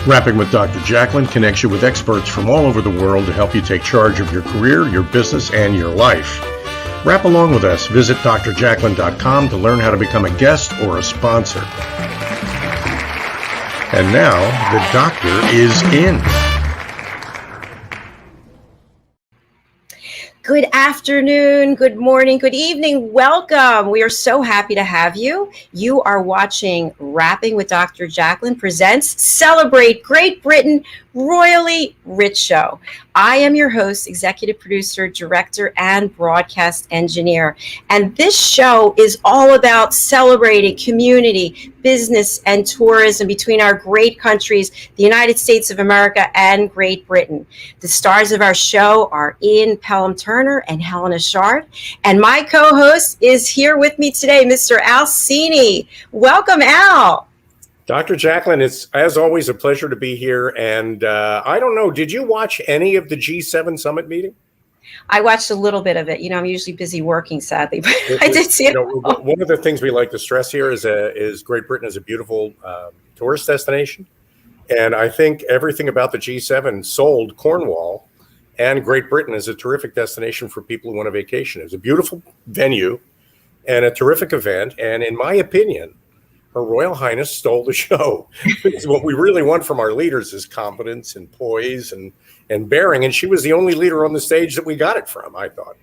Rapping with Dr. Jacalyn connects you with experts from all over the world to help you take charge of your career, your business, and your life. Rap along with us. Visit drjacalyn.com to learn how to become a guest or a sponsor. And now, the doctor is in. Good afternoon, good morning, good evening. Welcome. We are so happy to have you. You are watching Rapping with Dr. Jacalyn presents Celebrate Great Britain Royally Rich Show. I am your host, executive producer, director, and broadcast engineer. And this show is all about celebrating community, business, and tourism between our great countries, the United States of America and Great Britain. The stars of our show are Pelham and Helena Chard. And my co-host is here with me today, Mr. Al Cini. Welcome, Al. Dr. Jacalyn, it's as always a pleasure to be here. And I don't know, did you watch any of the G7 summit meeting? I watched a little bit of it. You know, I'm usually busy working, sadly, but I did see it. One of the things we like to stress here is Great Britain is a beautiful tourist destination. And I think everything about the G7 sold Cornwall and Great Britain is a terrific destination for people who want a vacation. It's a beautiful venue and a terrific event. And in my opinion, Her Royal Highness stole the show. What we really want from our leaders is confidence and poise and bearing. And she was the only leader on the stage that we got it from, I thought.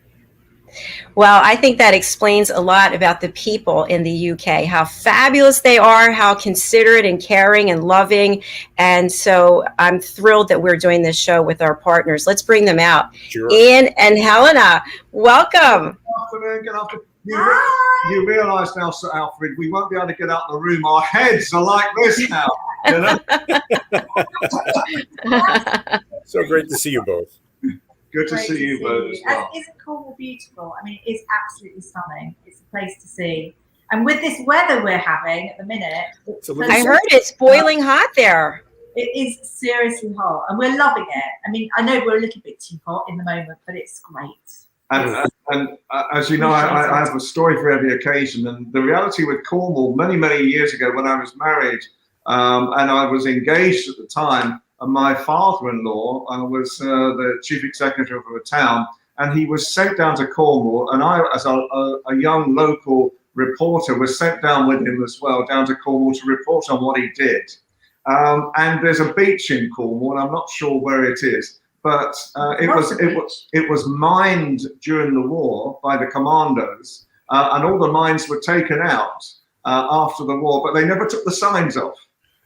Well, I think that explains a lot about the people in the UK, how fabulous they are, how considerate and caring and loving. And so I'm thrilled that we're doing this show with our partners. Let's bring them out. Sure. Ian and Helena, welcome. Good afternoon. You realise now, Sir Alfred, we won't be able to get out of the room. Our heads are like this now. You know? So great to see you both. Good to see you both as well. Isn't Cornwall beautiful? I mean, it is absolutely stunning. It's a place to see. And with this weather we're having at the minute, I heard it's boiling hot there. It is seriously hot, and we're loving it. I mean, I know we're a little bit too hot in the moment, but it's great. And as you know, I have a story for every occasion. And the reality with Cornwall, many years ago when I was married, and I was engaged at the time, and my father-in-law was the chief executive of a town, and he was sent down to Cornwall, and I, as a young local reporter, was sent down with him as well, down to Cornwall to report on what he did. And there's a beach in Cornwall, and I'm not sure where it is, but it was mined during the war by the commandos, and all the mines were taken out after the war, but they never took the signs off.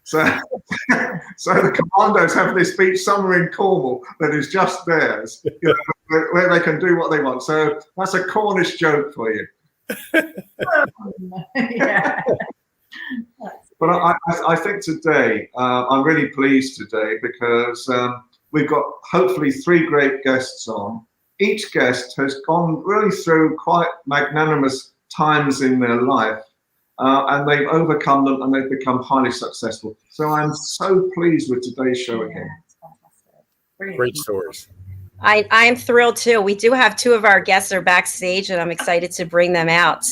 So the commandos have this beach somewhere in Cornwall that is just theirs, you know, where they can do what they want. So that's a Cornish joke for you. Yeah. But I think today, I'm really pleased today because we've got hopefully 3 great guests on. Each guest has gone really through quite magnanimous times in their life. And they've overcome them and they've become highly successful. So I'm so pleased with today's show again. It's fantastic. Great stories. I am thrilled too. We do have 2 of our guests are backstage, and I'm excited to bring them out.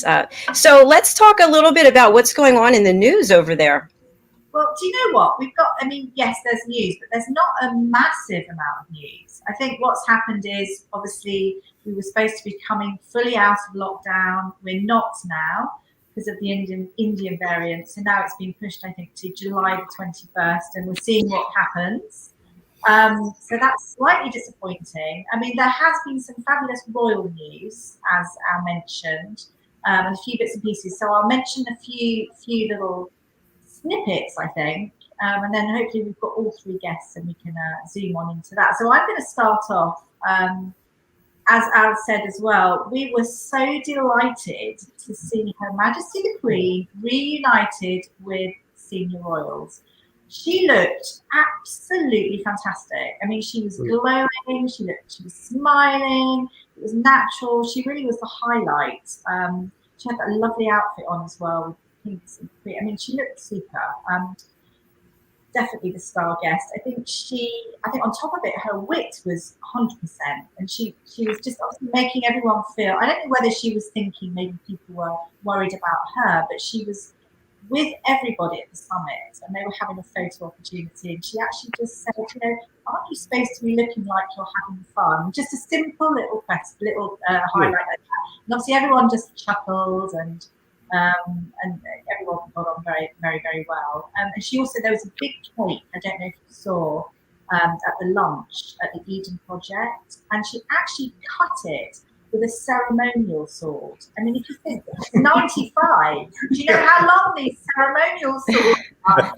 So let's talk a little bit about what's going on in the news over there. Well, do you know what? We've got, I mean, yes, there's news, but there's not a massive amount of news. I think what's happened is, obviously, we were supposed to be coming fully out of lockdown. We're not now, because of the Indian variant. So now it's been pushed, I think, to July the 21st, and we're seeing what happens. So that's slightly disappointing. I mean, there has been some fabulous royal news, as Al mentioned, and a few bits and pieces. So I'll mention a few little snippets, I think, and then hopefully we've got all 3 guests and we can zoom on into that. So I'm going to start off. As Al said as well, we were so delighted to see Her Majesty the Queen reunited with senior royals. She looked absolutely fantastic. I mean, she was glowing, she was smiling, it was natural. She really was the highlight. She had that lovely outfit on as well with pinks and green. I mean, she looked super. Definitely the star guest. I think on top of it, her wit was 100%, and she was just obviously making everyone feel. I don't know whether she was thinking maybe people were worried about her, but she was with everybody at the summit, and they were having a photo opportunity, and she actually just said, aren't you supposed to be looking like you're having fun? Just a simple little highlight like that. And obviously everyone just chuckled, and everyone got on very, very, very well. And she also, there was a big cake, I don't know if you saw, at the lunch at the Eden Project, and she actually cut it with a ceremonial sword. I mean, if you think, 95, do you know how long these ceremonial swords are?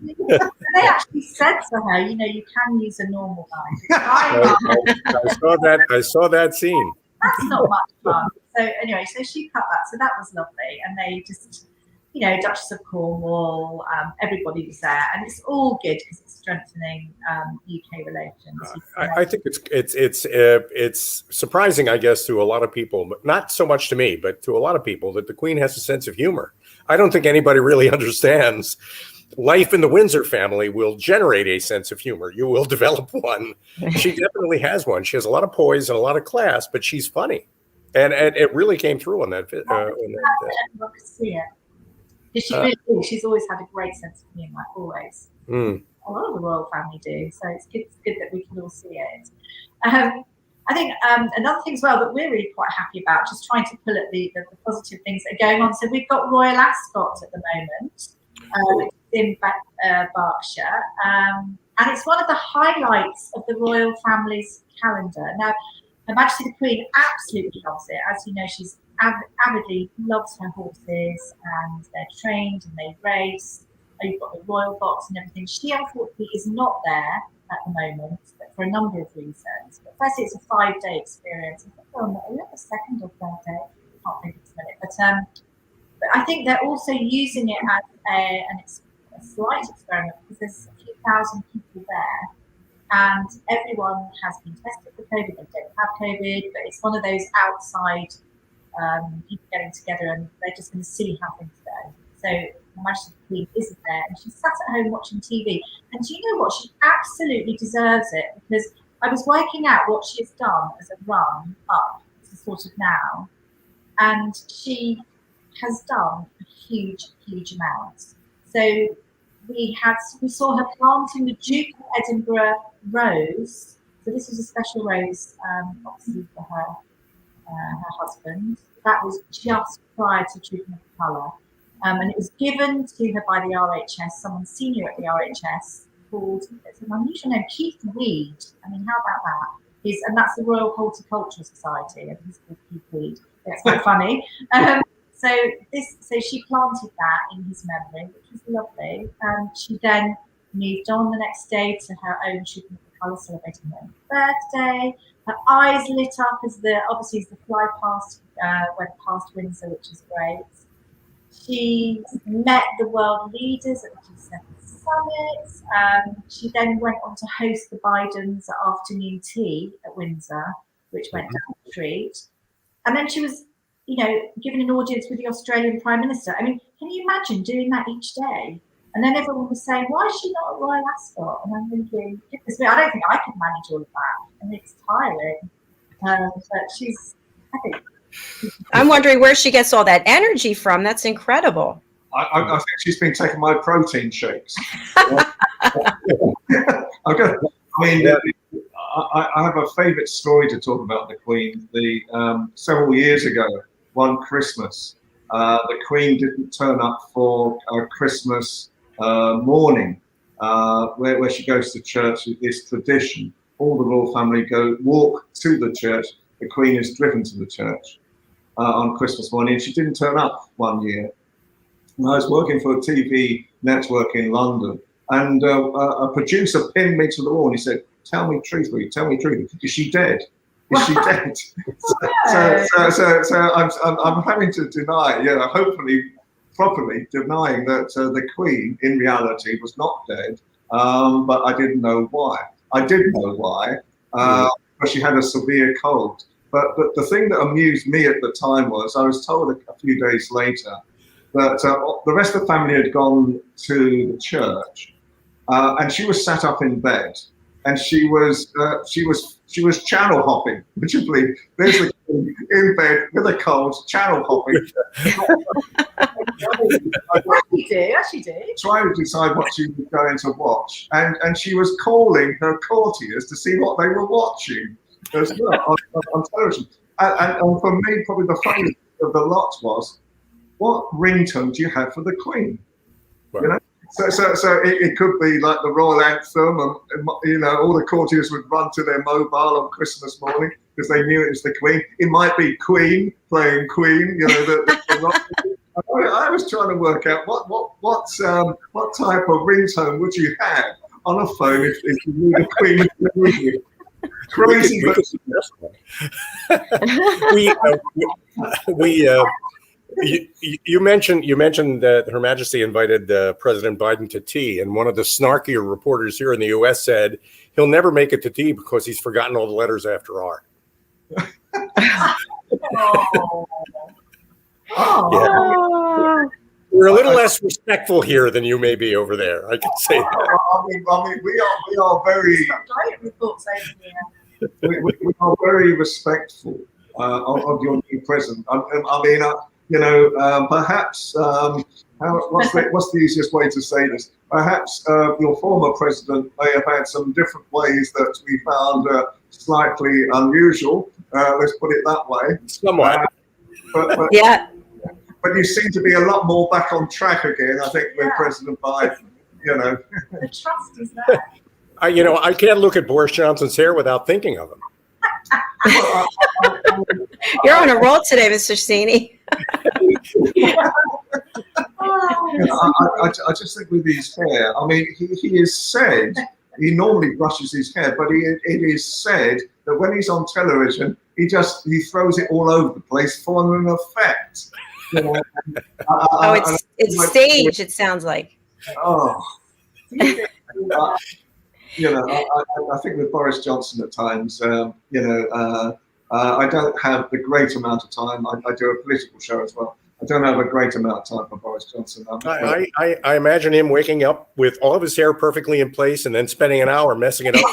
They actually said to her, you can use a normal knife. I saw that scene. That's not much fun. So anyway, so she cut that. So that was lovely. And they just, Duchess of Cornwall, everybody was there. And it's all good because it's strengthening UK relations. I think it's surprising, I guess, to a lot of people, but not so much to me, but to a lot of people, that the Queen has a sense of humor. I don't think anybody really understands. Life in the Windsor family will generate a sense of humor. You will develop one. She definitely has one. She has a lot of poise and a lot of class, but she's funny. And it really came through on that. Everyone could see it. She really is. She's always had a great sense of humour, always. A lot of the royal family do, so it's good that we can all see it. I think another thing as well that we're really quite happy about, just trying to pull at the positive things that are going on. So we've got Royal Ascot at the moment, which is in Berkshire, and it's one of the highlights of the royal family's calendar. Now, Her Majesty the Queen absolutely loves it. As you know, she's avidly loves her horses, and they're trained and they race. You've got the royal box and everything. She unfortunately is not there at the moment, but for a number of reasons. But firstly, it's a 5-day experience. I think on the second or third day, I can't think it's a minute. But I think they're also using it as a slight experiment, because there's a few thousand people there, and everyone has been tested for COVID. They don't have COVID, but it's one of those outside people getting together, and they're just going to see how things go. So Her Majesty the Queen isn't there, and she's sat at home watching TV. And do you know what? She absolutely deserves it, because I was working out what she has done as a run up to sort of now, and she has done a huge, huge amount. So we saw her planting the Duke of Edinburgh rose. So this was a special rose, obviously for her husband. That was just prior to treatment of colour. And it was given to her by the RHS, someone senior at the RHS, called, it's an unusual name, Keith Weed. I mean, how about that? And that's the Royal Horticultural Society, and he's called Keith Weed. That's quite funny. So she planted that in his memory, which was lovely. She then moved on the next day to her own treatment of colour, celebrating her own birthday. Her eyes lit up as the fly past, went past Windsor, which is great. She met the world leaders at the G7 summit. She then went on to host the Bidens' afternoon tea at Windsor, which went down the treat. And then she was, given an audience with the Australian Prime Minister. I mean, can you imagine doing that each day? And then everyone was saying, why is she not at Royal Ascot? And I'm thinking, I don't think I could manage all of that. And it's tiring. But I think. I'm wondering where she gets all that energy from. That's incredible. I think she's been taking my protein shakes. I have a favourite story to talk about the Queen. Several years ago, one Christmas, the Queen didn't turn up for Christmas morning, where she goes to church. It's tradition. All the royal family walk to the church. The Queen is driven to the church on Christmas morning. She didn't turn up one year. And I was working for a TV network in London, and a producer pinned me to the wall and he said, tell me truthfully, is she dead? Is she dead? So I'm having to deny, hopefully properly denying that the Queen in reality was not dead, but I didn't know why. I did know why, but she had a severe cold. But the thing that amused me at the time was I was told a few days later that the rest of the family had gone to the church, and she was sat up in bed, and she was channel hopping. Would you believe? There's the Queen in bed with a cold, channel hopping. Yes, you do. Trying to decide what she was going to watch, and she was calling her courtiers to see what they were watching as well on television. And for me, probably the funniest of the lot was, what ringtone do you have for the Queen? Well, You know, so it could be like the royal anthem, and you know, all the courtiers would run to their mobile on Christmas morning because they knew it was the Queen. It might be Queen playing Queen, you know. I was trying to work out what type of ringtone would you have on a phone if you knew the Queen was with you. Crazy, we could suggest one. You mentioned that Her Majesty invited President Biden to tea, and one of the snarkier reporters here in the U.S. said he'll never make it to tea because he's forgotten all the letters after R. Yeah. We're a little less respectful here than you may be over there. I can say that. I mean, we are very. We are very respectful of your new president. Perhaps what's the easiest way to say this? Perhaps your former president may have had some different ways that we found slightly unusual. Let's put it that way. Somewhat. But Yeah. But you seem to be a lot more back on track again, I think, with President Biden. You know, the trust is there. I can't look at Boris Johnson's hair without thinking of him. You're on a roll today, Mr. Stacey. I just think with his hair, I mean, he is said, he normally brushes his hair, but it is said that when he's on television, he throws it all over the place for an effect. You know? It's staged, it sounds like. Oh. I think with Boris Johnson at times, I don't have the great amount of time. I do a political show as well. I don't have a great amount of time for Boris Johnson. I imagine him waking up with all of his hair perfectly in place and then spending an hour messing it up.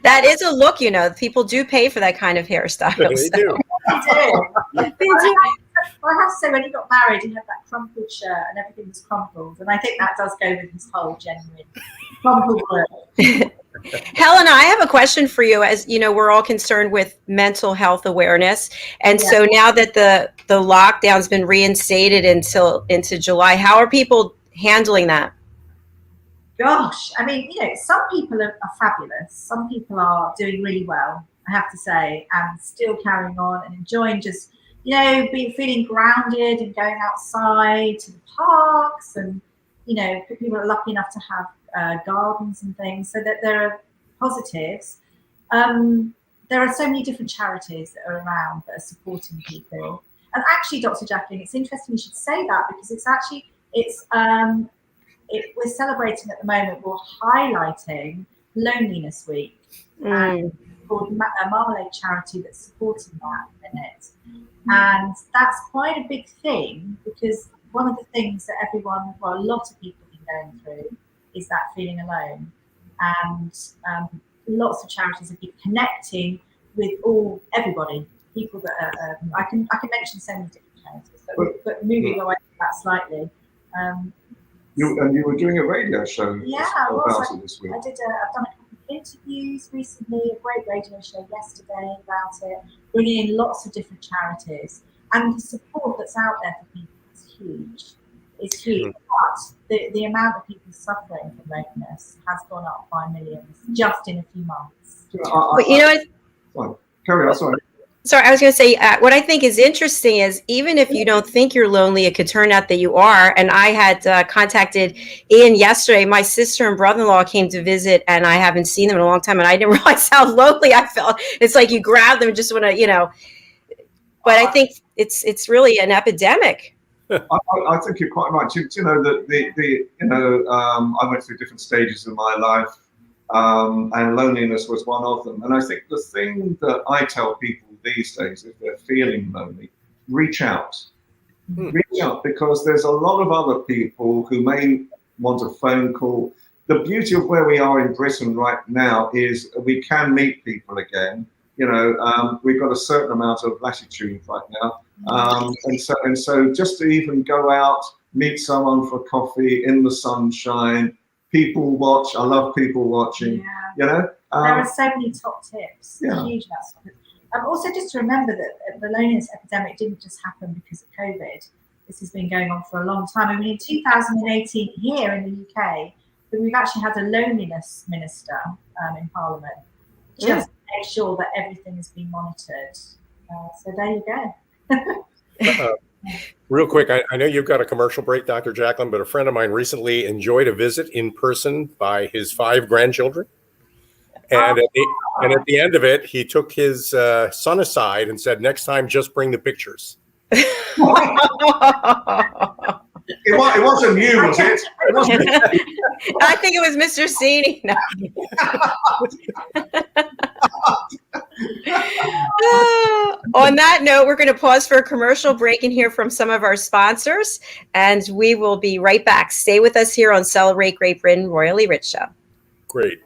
That is a look, people do pay for that kind of hairstyle. They do. They do. Well, I have to say, when he got married, he had that crumpled shirt and everything was crumpled. And I think that does go with his whole genuine crumpled look. Helena, I have a question for you. As you know, we're all concerned with mental health awareness. And so now that the lockdown's been reinstated into July, how are people handling that? Gosh, I mean, some people are fabulous. Some people are doing really well, I have to say, and still carrying on and enjoying just, feeling grounded and going outside to the parks. And, people are lucky enough to have gardens and things, so that there are positives. There are so many different charities that are around that are supporting people. And actually, Dr. Jacalyn, it's interesting you should say that, because we're celebrating at the moment, we're highlighting Loneliness Week, and called a Marmalade charity that's supporting that in it. And that's quite a big thing, because one of the things that a lot of people have been going through is that feeling alone. And lots of charities have been connecting with everybody, people that are, I can mention so many different charities, but moving away from that slightly. You were doing a radio show about it this week. I've done a couple of interviews recently, a great radio show yesterday about it, bringing in lots of different charities. And the support that's out there for people is huge. It's huge. But the amount of people suffering from loneliness has gone up by millions just in a few months. Carry on, sorry. Sorry, I was going to say, what I think is interesting is, even if you don't think you're lonely, it could turn out that you are. And I had contacted Ian yesterday. My sister and brother-in-law came to visit, and I haven't seen them in a long time, and I didn't realize how lonely I felt. It's like you grab them and just want to, but I think it's really an epidemic. I think you're quite right. I went through different stages in my life, and loneliness was one of them. And I think the thing that I tell people these days, if they're feeling lonely, reach out. Reach out, because there's a lot of other people who may want a phone call. The beauty of where we are in Britain right now is we can meet people again. we've got a certain amount of latitude right now. And so just to even go out, meet someone for coffee in the sunshine, people watch. I love people watching. There are so many top tips. Huge amounts of it. Also, just to remember that the loneliness epidemic didn't just happen because of COVID. This has been going on for a long time. I mean, in 2018, here in the UK, we've actually had a loneliness minister in Parliament, just to make sure that everything is being monitored. So there you go. Real quick, I know you've got a commercial break, Dr. Jacalyn, but a friend of mine recently enjoyed a visit in person by his 5 grandchildren. And at the end of it, he took his son aside and said, next time, just bring the pictures. It wasn't you, was it? It wasn't. I think it was Mr. Cini. No. On that note, we're going to pause for a commercial break and hear from some of our sponsors, and we will be right back. Stay with us here on Celebrate Great Britain, Royally Rich Show. Great.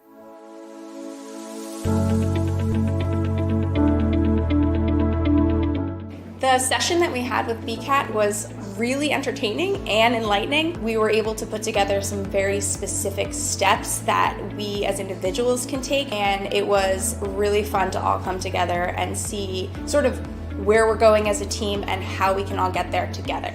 The session that we had with BCAT was really entertaining and enlightening. We were able to put together some very specific steps that we as individuals can take, and it was really fun to all come together and see sort of where we're going as a team and how we can all get there together.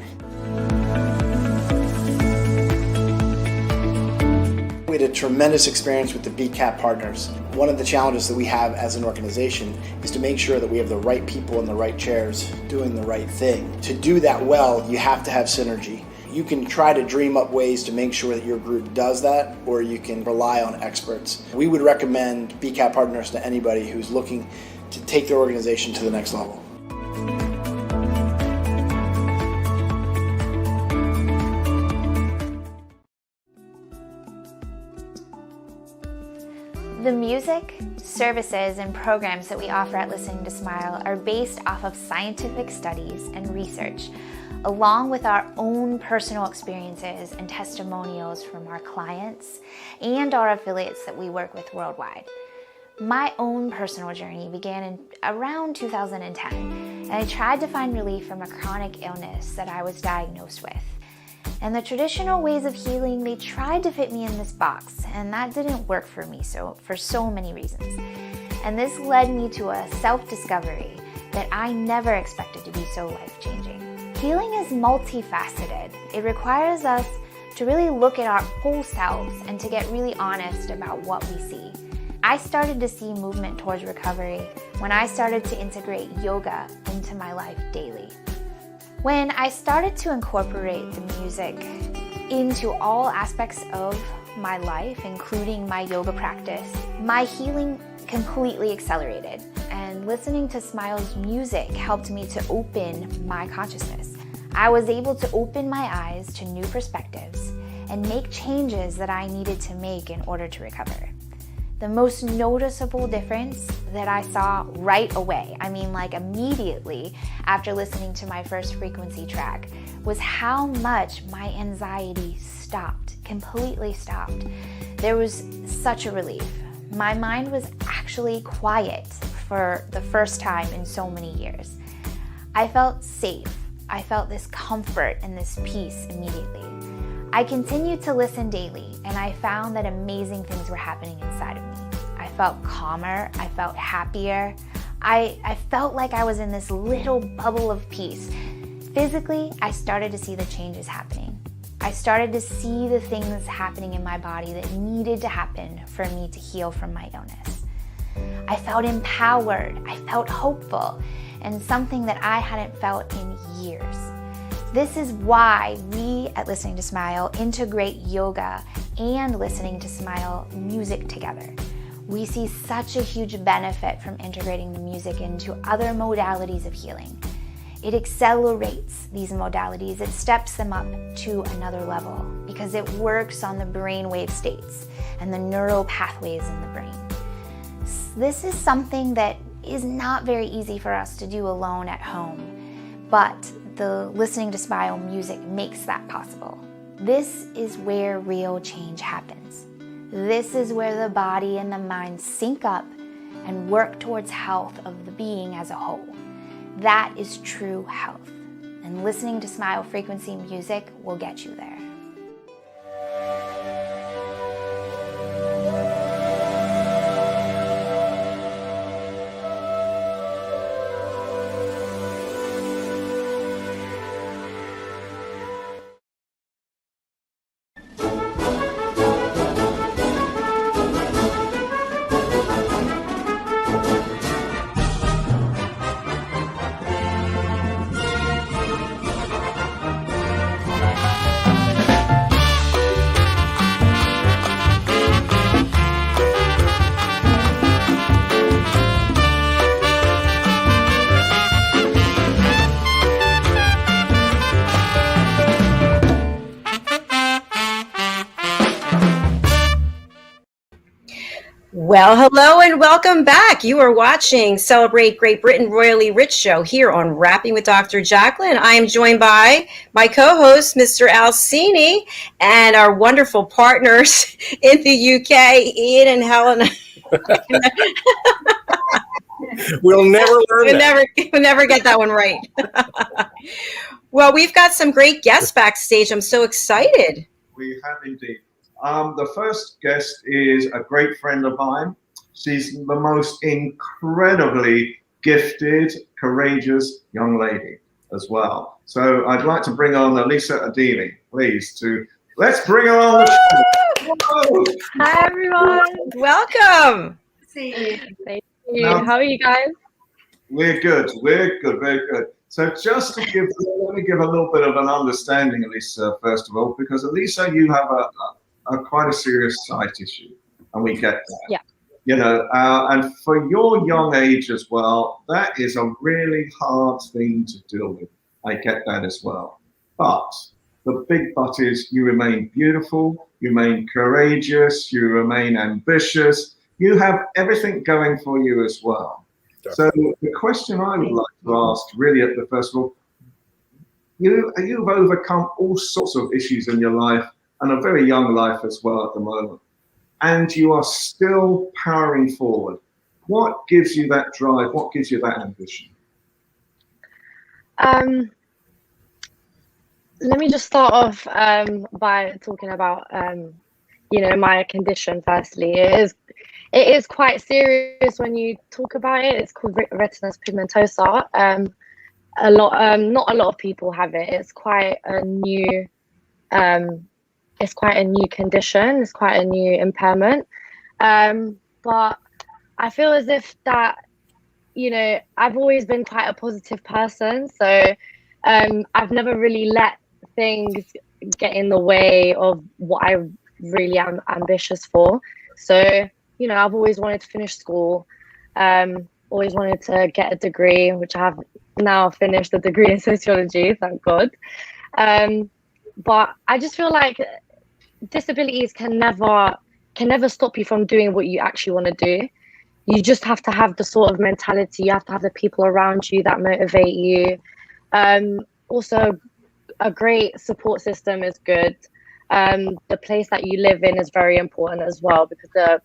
We had a tremendous experience with the BCAT partners. One of the challenges that we have as an organization is to make sure that we have the right people in the right chairs doing the right thing. To do that well, you have to have synergy. You can try to dream up ways to make sure that your group does that, or you can rely on experts. We would recommend BCAT partners to anybody who's looking to take their organization to the next level. The music, services, and programs that we offer at Listening to Smile are based off of scientific studies and research, along with our own personal experiences and testimonials from our clients and our affiliates that we work with worldwide. My own personal journey began in around 2010, and I tried to find relief from a chronic illness that I was diagnosed with. And the traditional ways of healing, they tried to fit me in this box, and that didn't work for me for so many reasons. And this led me to a self-discovery that I never expected to be so life-changing. Healing is multifaceted. It requires us to really look at our whole selves and to get really honest about what we see. I started to see movement towards recovery when I started to integrate yoga into my life daily. When I started to incorporate the music into all aspects of my life, including my yoga practice, my healing completely accelerated. And listening to Smile's music helped me to open my consciousness. I was able to open my eyes to new perspectives and make changes that I needed to make in order to recover. The most noticeable difference that I saw right away, like immediately after listening to my first frequency track, was how much my anxiety stopped, completely stopped. There was such a relief. My mind was actually quiet for the first time in so many years. I felt safe. I felt this comfort and this peace immediately. I continued to listen daily, and I found that amazing things were happening inside of me. I felt calmer, I felt happier, I felt like I was in this little bubble of peace. Physically, I started to see the changes happening. I started to see the things happening in my body that needed to happen for me to heal from my illness. I felt empowered, I felt hopeful, and something that I hadn't felt in years. This is why we at Listening to Smile integrate yoga and Listening to Smile music together. We see such a huge benefit from integrating the music into other modalities of healing. It accelerates these modalities, it steps them up to another level because it works on the brainwave states and the neural pathways in the brain. This is something that is not very easy for us to do alone at home, but the Listening to Smile music makes that possible. This is where real change happens. This is where the body and the mind sync up and work towards health of the being as a whole. That is true health, and listening to smile frequency music will get you there. Well, hello and welcome back. You are watching Celebrate Great Britain Royally Rich Show here on Rapping with Dr. Jacalyn. I am joined by my co-host, Mr. Alcini, and our wonderful partners in the UK, Ian and Helena. We'll never learn that. We'll never get that one right. Well, we've got some great guests backstage. I'm so excited. We have indeed. The first guest is a great friend of mine. She's the most incredibly gifted, courageous young lady as well. So I'd like to bring on Elisa Adili, please. Let's bring her on the show. Whoa. Hi everyone. Welcome. See you. Thank you. Now- How are you guys? We're good. Very good. So just to let me give a little bit of an understanding, Elisa, first of all, because Elisa, you have a quite a serious sight issue, and we get that. Yeah. You know, and for your young age as well, that is a really hard thing to deal with. I get that as well. But the big but is you remain beautiful, you remain courageous, you remain ambitious. You have everything going for you as well. Definitely. So the question I would like to ask, really, at the first of all, you've overcome all sorts of issues in your life, and a very young life as well at the moment. And you are still powering forward. What gives you that drive? What gives you that ambition? Let me just start off by talking about my condition firstly. It is quite serious when you talk about it. It's called retinitis pigmentosa. Not a lot of people have it. It's quite a new condition. It's quite a new impairment. But I feel as if that, I've always been quite a positive person. So I've never really let things get in the way of what I really am ambitious for. So, I've always wanted to finish school, always wanted to get a degree, which I have now finished, a degree in sociology, thank God. But I just feel like disabilities can never stop you from doing what you actually want to do. You just have to have the sort of mentality. You have to have the people around you that motivate you. Also, a great support system is good. The place that you live in is very important as well, because the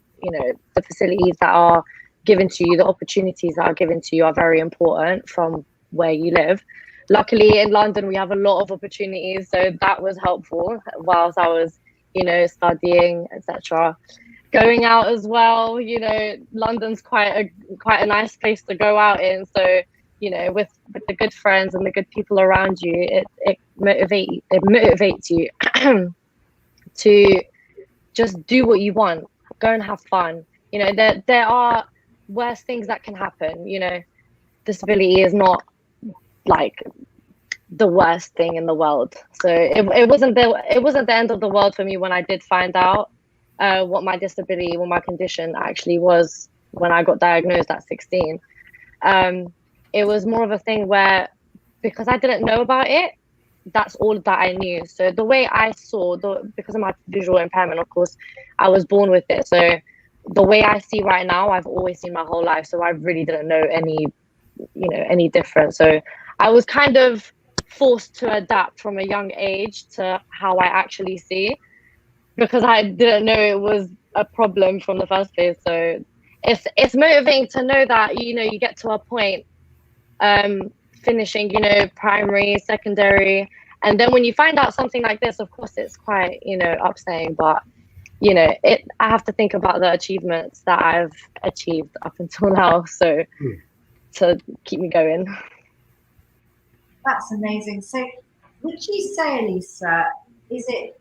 facilities that are given to you, the opportunities that are given to you are very important from where you live. Luckily in London, we have a lot of opportunities, so that was helpful whilst I was, studying, etc. Going out as well, London's quite a nice place to go out in. So, with the good friends and the good people around you, it motivates you to just do what you want, go and have fun. There are worse things that can happen. Disability is not like the worst thing in the world. So it wasn't the end of the world for me when I did find out what my disability, what my condition actually was when I got diagnosed at 16. It was more of a thing where, because I didn't know about it, that's all that I knew. So the way I saw, because of my visual impairment, of course, I was born with it. So the way I see right now, I've always seen my whole life. So I really didn't know any different. So I was kind of forced to adapt from a young age to how I actually see, because I didn't know it was a problem from the first place. So it's motivating to know that, you know, you get to a point, finishing, you know, primary, secondary, and then when you find out something like this, of course it's quite, you know, upsetting, but you know, I have to think about the achievements that I've achieved up until now, so to keep me going. That's amazing. So would you say, Elisa, is it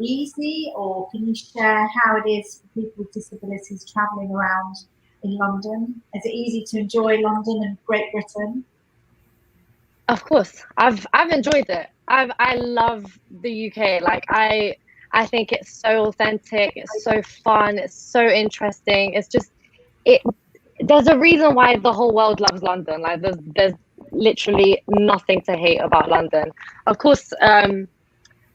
easy, or can you share how it is for people with disabilities travelling around in London? Is it easy to enjoy London and Great Britain? Of course, I've enjoyed it. I love the UK. Like I think it's so authentic. It's so fun. It's so interesting. It's just there's a reason why the whole world loves London. Like there's literally nothing to hate about London. Of course,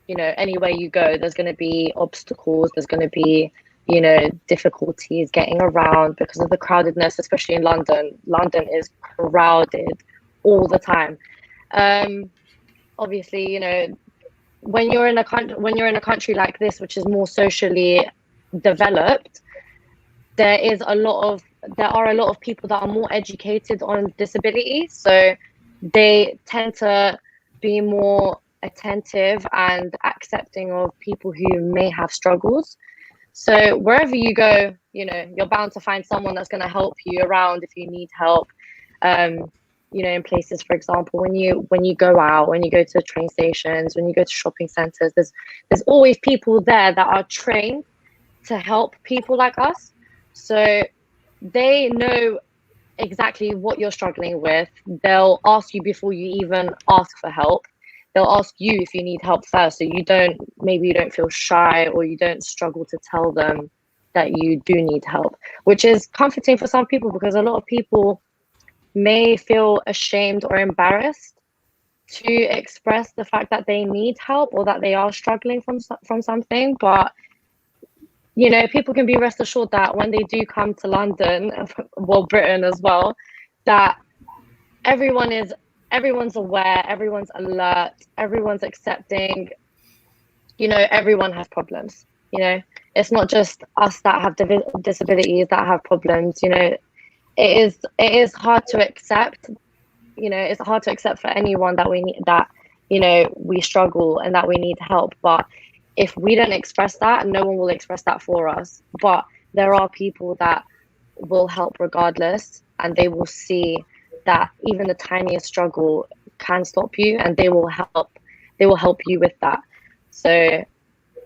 you know, anywhere you go, there's going to be obstacles. There's going to be, you know, difficulties getting around because of the crowdedness, especially in London. London is crowded all the time. Obviously, you know, when you're in a country like this, which is more socially developed, there are a lot of people that are more educated on disability, so they tend to be more attentive and accepting of people who may have struggles. So wherever you go, you know, you're bound to find someone that's going to help you around if you need help. You know, in places, for example, when you go out, when you go to train stations, when you go to shopping centers, there's always people there that are trained to help people like us. So they know exactly what you're struggling with. They'll ask you before you even ask for help. They'll ask you if you need help first, so maybe you don't feel shy, or you don't struggle to tell them that you do need help, which is comforting for some people, because a lot of people may feel ashamed or embarrassed to express the fact that they need help or that they are struggling from something. But you know, people can be rest assured that when they do come to London, well, Britain as well, that everyone's aware, everyone's alert, everyone's accepting. You know, everyone has problems. You know, it's not just us that have disabilities that have problems. You know, it is hard to accept. You know, it's hard to accept for anyone that you know, we struggle and that we need help. But if we don't express that, no one will express that for us. But there are people that will help regardless, and they will see that even the tiniest struggle can stop you, and they will help you with that. So,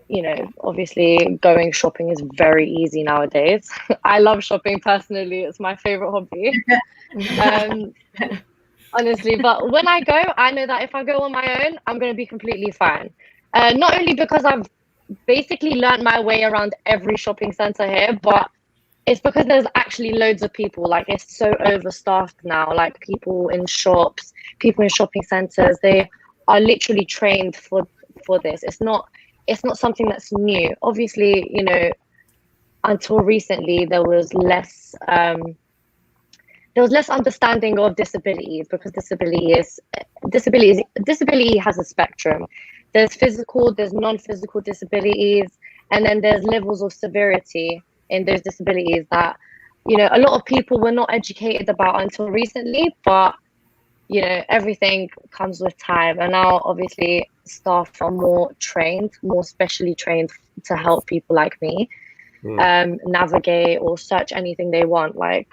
you know, obviously going shopping is very easy nowadays. I love shopping personally. It's my favorite hobby. Honestly, but when I go, I know that if I go on my own, I'm going to be completely fine. Not only because I've basically learned my way around every shopping center here, but it's because there's actually loads of people. Like, it's so overstaffed now. Like, people in shops, people in shopping centers, they are literally trained for this. It's not something that's new. Obviously, you know, until recently there was less understanding of disabilities, because disability has a spectrum. There's physical, there's non-physical disabilities, and then there's levels of severity in those disabilities that, you know, a lot of people were not educated about until recently. But you know, everything comes with time, and now obviously staff are more specially trained to help people like me navigate or search anything they want. Like,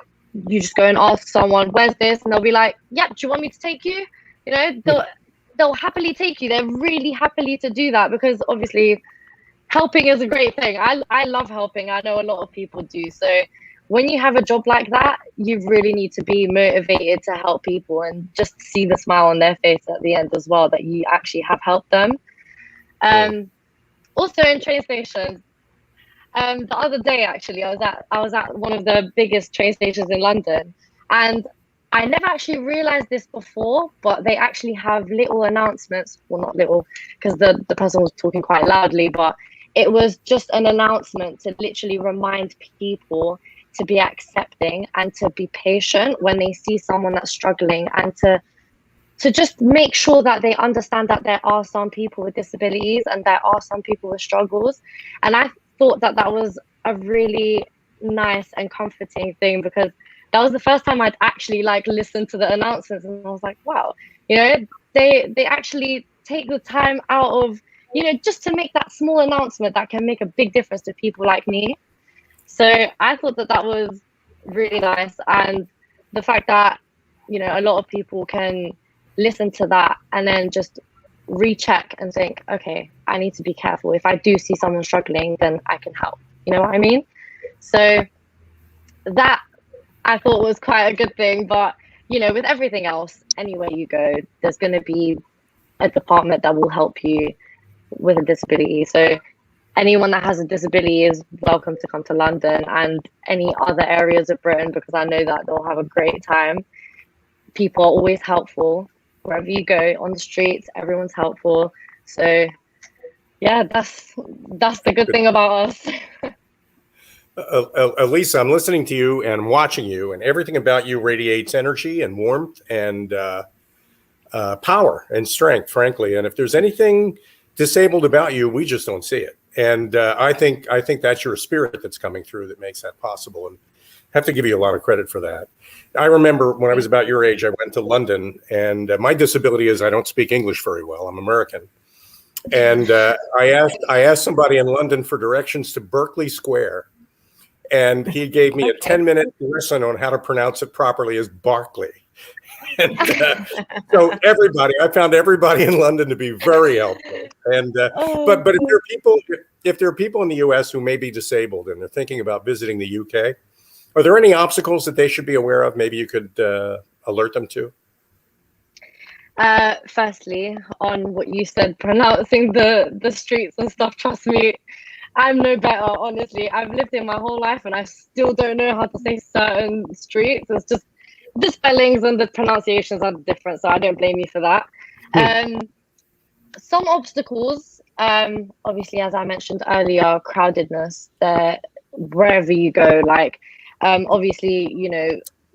you just go and ask someone, where's this, and they'll be like, yep, do you want me to take you? You know, they'll happily take you. They're really happily to do that, because obviously helping is a great thing. I love helping. I know a lot of people do. So when you have a job like that, you really need to be motivated to help people, and just see the smile on their face at the end as well, that you actually have helped them. Also in train stations, the other day, actually, I was at one of the biggest train stations in London, and I never actually realized this before, but they actually have little announcements. Well, not little, because the person was talking quite loudly, but it was just an announcement to literally remind people to be accepting and to be patient when they see someone that's struggling, and to just make sure that they understand that there are some people with disabilities and there are some people with struggles. And I thought that was a really nice and comforting thing, because that was the first time I'd actually like listened to the announcements, and I was like, wow, they actually take the time out of, just to make that small announcement that can make a big difference to people like me. So I thought that was really nice. And the fact that, a lot of people can listen to that and then just recheck and think, okay, I need to be careful. If I do see someone struggling, then I can help. You know what I mean? So that I thought was quite a good thing. But, with everything else, anywhere you go, there's going to be a department that will help you with a disability. So anyone that has a disability is welcome to come to London and any other areas of Britain, because I know that they'll have a great time. People are always helpful. Wherever you go on the streets, everyone's helpful. So yeah, that's the good thing about us. Elisa, I'm listening to you and watching you, and everything about you radiates energy and warmth and power and strength, frankly. And if there's anything disabled about you, we just don't see it. And I think that's your spirit that's coming through that makes that possible. And I have to give you a lot of credit for that. I remember when I was about your age, I went to London, and my disability is I don't speak English very well. I'm American. And I asked somebody in London for directions to Berkeley Square. And he gave me a 10-minute lesson on how to pronounce it properly as Barclay. And so I found everybody in London to be very helpful. And but if there are people in the U.S. who may be disabled and they're thinking about visiting the UK, are there any obstacles that they should be aware of? Maybe you could alert them to. Firstly, on what you said, pronouncing the streets and stuff, trust me, I'm no better, honestly. I've lived here my whole life and I still don't know how to say certain streets. It's just the spellings and the pronunciations are different, so I don't blame you for that. Some obstacles, obviously, as I mentioned earlier, crowdedness. Wherever you go, like obviously,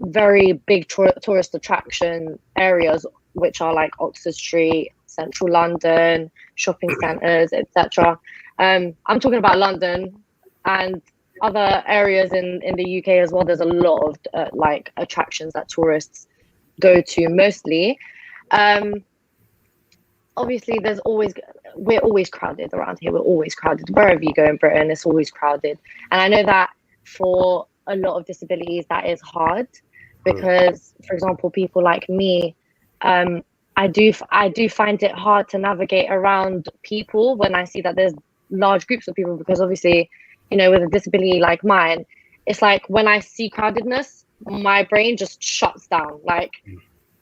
very big tourist attraction areas, which are like Oxford Street, Central London, shopping centres, etc. I'm talking about London and other areas in the UK as well. There's a lot of like attractions that tourists go to mostly. Obviously, we're always crowded around here. We're always crowded. Wherever you go in Britain, it's always crowded. And I know that for a lot of disabilities, that is hard because, for example, people like me, I do find it hard to navigate around people when I see that there's large groups of people, because obviously, with a disability like mine, it's like when I see crowdedness, my brain just shuts down. Like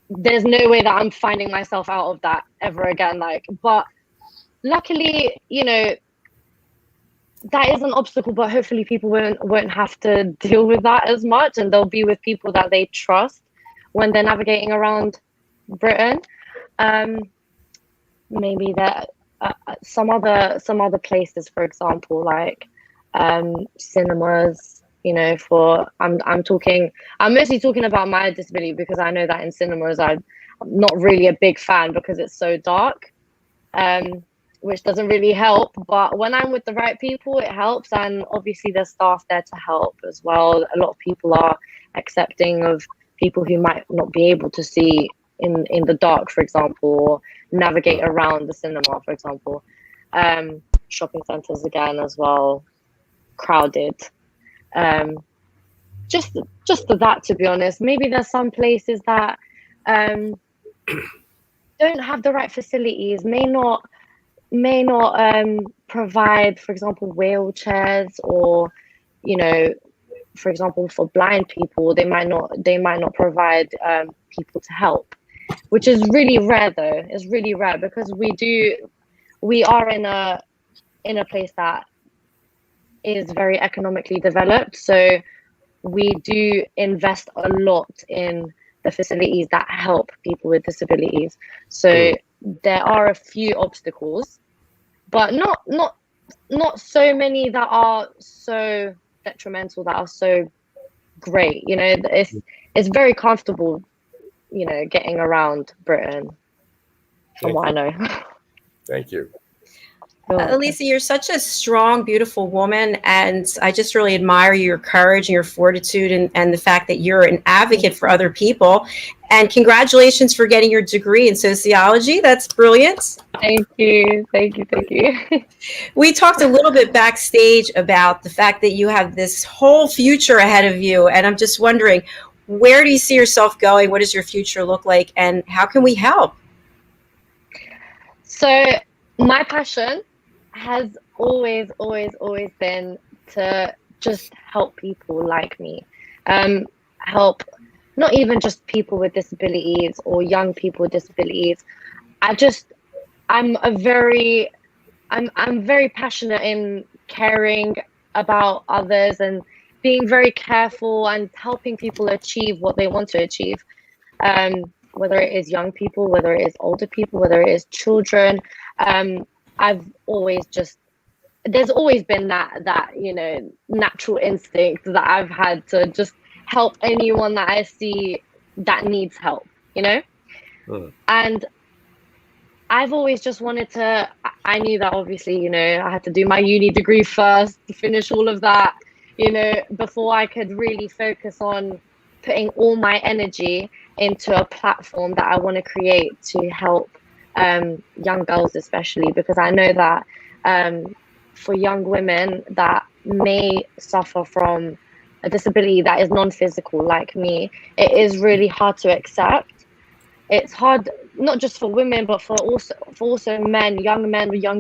there's no way that I'm finding myself out of that ever again. But luckily, that is an obstacle, but hopefully people won't have to deal with that as much, and they'll be with people that they trust when they're navigating around Britain. Maybe that some other places, for example, like cinemas. I'm mostly talking about my disability, because I know that in cinemas I'm not really a big fan because it's so dark, which doesn't really help. But when I'm with the right people, it helps, and obviously there's staff there to help as well. A lot of people are accepting of people who might not be able to see in the dark, for example, or navigate around the cinema, for example. Shopping centres again as well, crowded. Just that, to be honest. Maybe there's some places that don't have the right facilities, may not provide, for example, wheelchairs, or for example, for blind people, they might not provide people to help, which is really rare though. It's really rare, because we are in a place that is very economically developed, so we do invest a lot in the facilities that help people with disabilities. So there are a few obstacles, but not so many that are so detrimental, that are so great. It's very comfortable, getting around Britain, from what I know. Thank you. Elisa, you're such a strong, beautiful woman, and I just really admire your courage and your fortitude and the fact that you're an advocate for other people. And congratulations for getting your degree in sociology. That's brilliant. Thank you. Thank you. Thank you. We talked a little bit backstage about the fact that you have this whole future ahead of you, and I'm just wondering, where do you see yourself going? What does your future look like, and how can we help? So my passion has always been to just help people like me. Help not even just people with disabilities or young people with disabilities. I'm very passionate in caring about others and being very careful and helping people achieve what they want to achieve. Whether it is young people, whether it is older people, whether it is children. There's always been that natural instinct that I've had to just help anyone that I see that needs help, and I've always just wanted to. I knew that obviously, I had to do my uni degree first to finish all of that, before I could really focus on putting all my energy into a platform that I want to create to help young girls, especially because I know that for young women that may suffer from a disability that is non-physical like me, it is really hard to accept. It's hard not just for women but for also men, young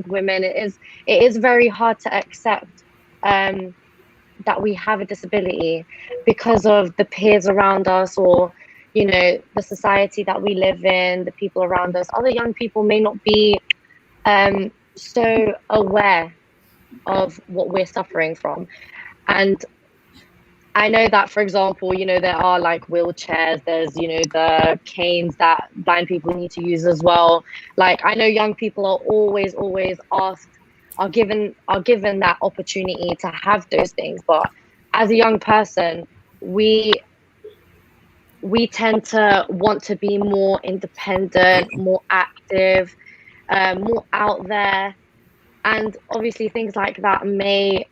women. It is very hard to accept that we have a disability because of the peers around us or the society that we live in, the people around us. Other young people may not be so aware of what we're suffering from. And I know that, for example, there are like wheelchairs, there's, the canes that blind people need to use as well. Like, I know young people are always are given that opportunity to have those things. But as a young person, we tend to want to be more independent, more active, more out there. And obviously things like that may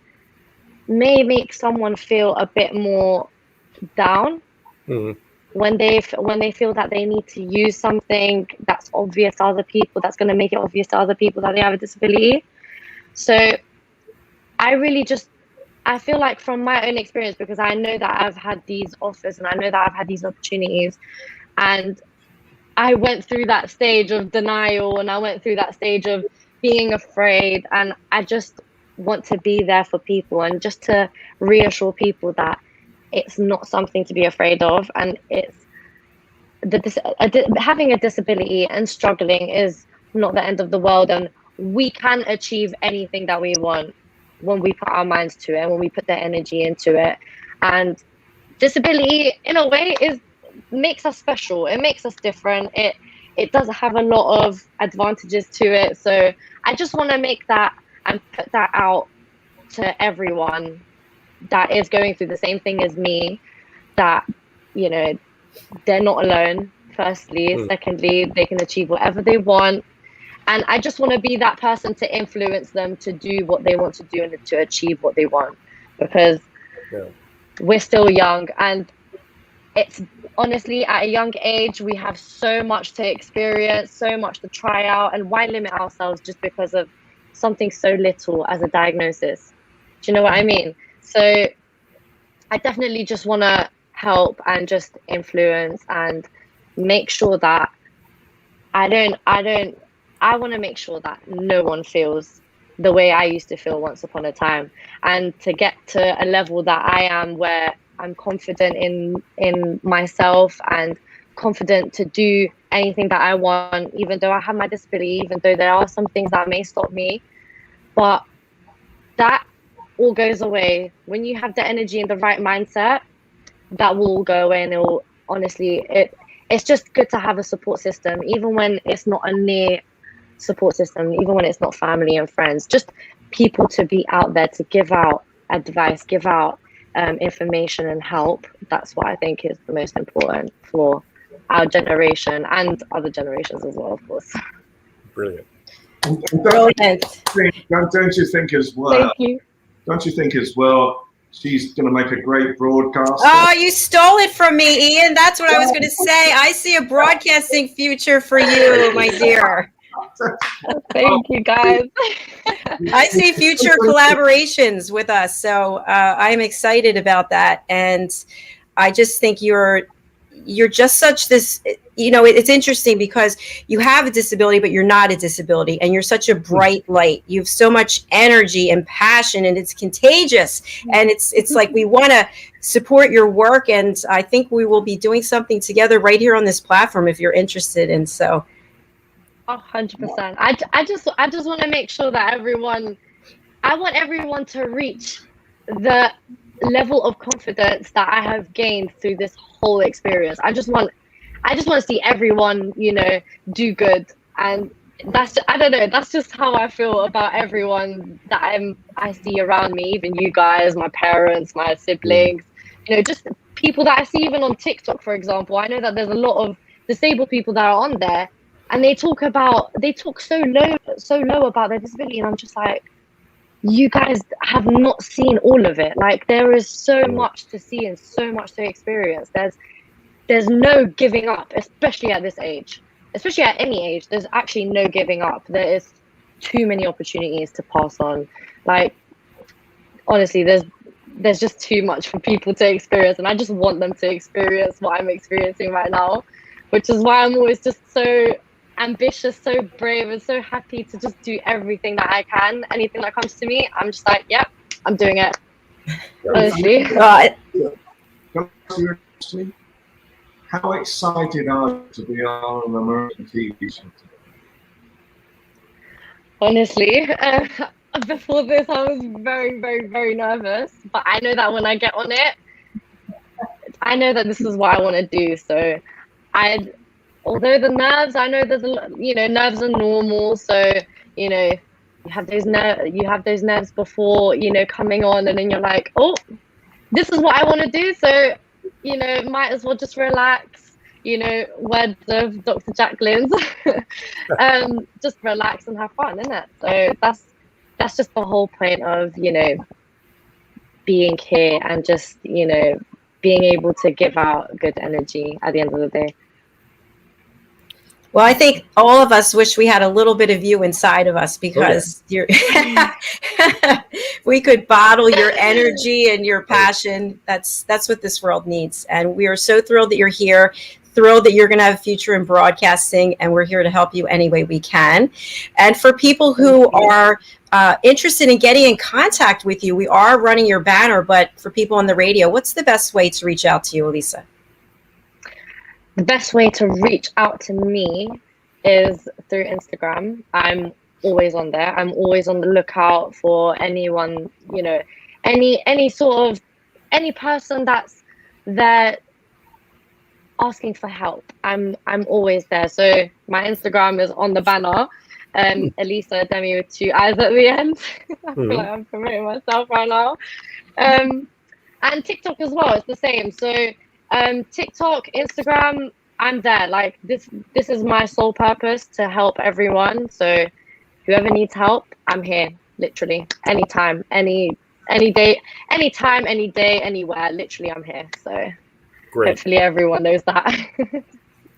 make someone feel a bit more down when they feel that they need to use something that's obvious to other people, that's going to make it obvious to other people that they have a disability. So I feel like from my own experience, because I know that I've had these offers and I know that I've had these opportunities, and I went through that stage of denial and I went through that stage of being afraid, and I just want to be there for people and just to reassure people that it's not something to be afraid of, and it's having a disability and struggling is not the end of the world, and we can achieve anything that we want when we put our minds to it, when we put the energy into it. And disability, in a way, makes us special. It makes us different. It does have a lot of advantages to it. So I just want to make that and put that out to everyone that is going through the same thing as me, that they're not alone, firstly. Secondly, they can achieve whatever they want. And I just want to be that person to influence them to do what they want to do and to achieve what they want, because we're still young, and it's honestly at a young age, we have so much to experience, so much to try out, and why limit ourselves just because of something so little as a diagnosis? Do you know what I mean? So I definitely just want to help and just influence and make sure that I want to make sure that no one feels the way I used to feel once upon a time, and to get to a level that I am where I'm confident in myself and confident to do anything that I want, even though I have my disability, even though there are some things that may stop me. But that all goes away when you have the energy and the right mindset. That will all go away, and it will, honestly, it's just good to have a support system, even when it's not a near support system, even when it's not family and friends, just people to be out there to give out advice, give out information and help. That's what I think is the most important for our generation and other generations as well, of course. Brilliant. And Brilliant. don't you think as well? Thank you. Don't you think as well? She's going to make a great broadcaster. Oh, you stole it from me, Ian. That's what I was going to say. I see a broadcasting future for you, my dear. Thank you, guys. I see future collaborations with us. So I'm excited about that. And I just think you're just such this, it's interesting because you have a disability, but you're not a disability. And you're such a bright light. You have so much energy and passion, and it's contagious. And it's like we want to support your work. And I think we will be doing something together right here on this platform if you're interested. And so 100%. I just want to make sure that I want everyone to reach the level of confidence that I have gained through this whole experience. I just want to see everyone, do good. And I don't know, that's just how I feel about everyone that I see around me, even you guys, my parents, my siblings, just people that I see even on TikTok, for example. I know that there's a lot of disabled people that are on there, and they talk so low about their disability, and I'm just like, you guys have not seen all of it. Like, there is so much to see and so much to experience. There's no giving up, especially at this age, especially at any age. There's actually no giving up. There is too many opportunities to pass on. Like, honestly, there's just too much for people to experience, and I just want them to experience what I'm experiencing right now, which is why I'm always just so ambitious, so brave, and so happy to just do everything that I can. Anything that comes to me, I'm just like, yep, I'm doing it. Honestly. How excited are you to be on an American TV show today? Honestly, before this, I was very, very, very nervous. But I know that when I get on it, I know that this is what I want to do. So although the nerves, I know there's nerves are normal. So, you have those nerves before, coming on, and then you're like, oh, this is what I want to do. So, might as well just relax, words of Dr. Jacalyn's, just relax and have fun, isn't it? So that's just the whole point of, being here and just, being able to give out good energy at the end of the day. Well, I think all of us wish we had a little bit of you inside of us, because we could bottle your energy and your passion. That's what this world needs. And we are so thrilled that you're here, thrilled that you're going to have a future in broadcasting, and we're here to help you any way we can. And for people who are interested in getting in contact with you, we are running your banner, but for people on the radio, what's the best way to reach out to you, Elisa? The best way to reach out to me is through Instagram. I'm always on there. I'm always on the lookout for anyone, any person that's there asking for help. I'm always there. So my Instagram is on the banner. Elisa Demi with 2 eyes at the end. I feel like I'm promoting myself right now. And TikTok as well. It's the same. So TikTok, Instagram, I'm there. Like, this is my sole purpose, to help everyone. So whoever needs help, I'm here, literally, anytime, any day, anytime, any day, anywhere, literally I'm here. So Great. Hopefully everyone knows that.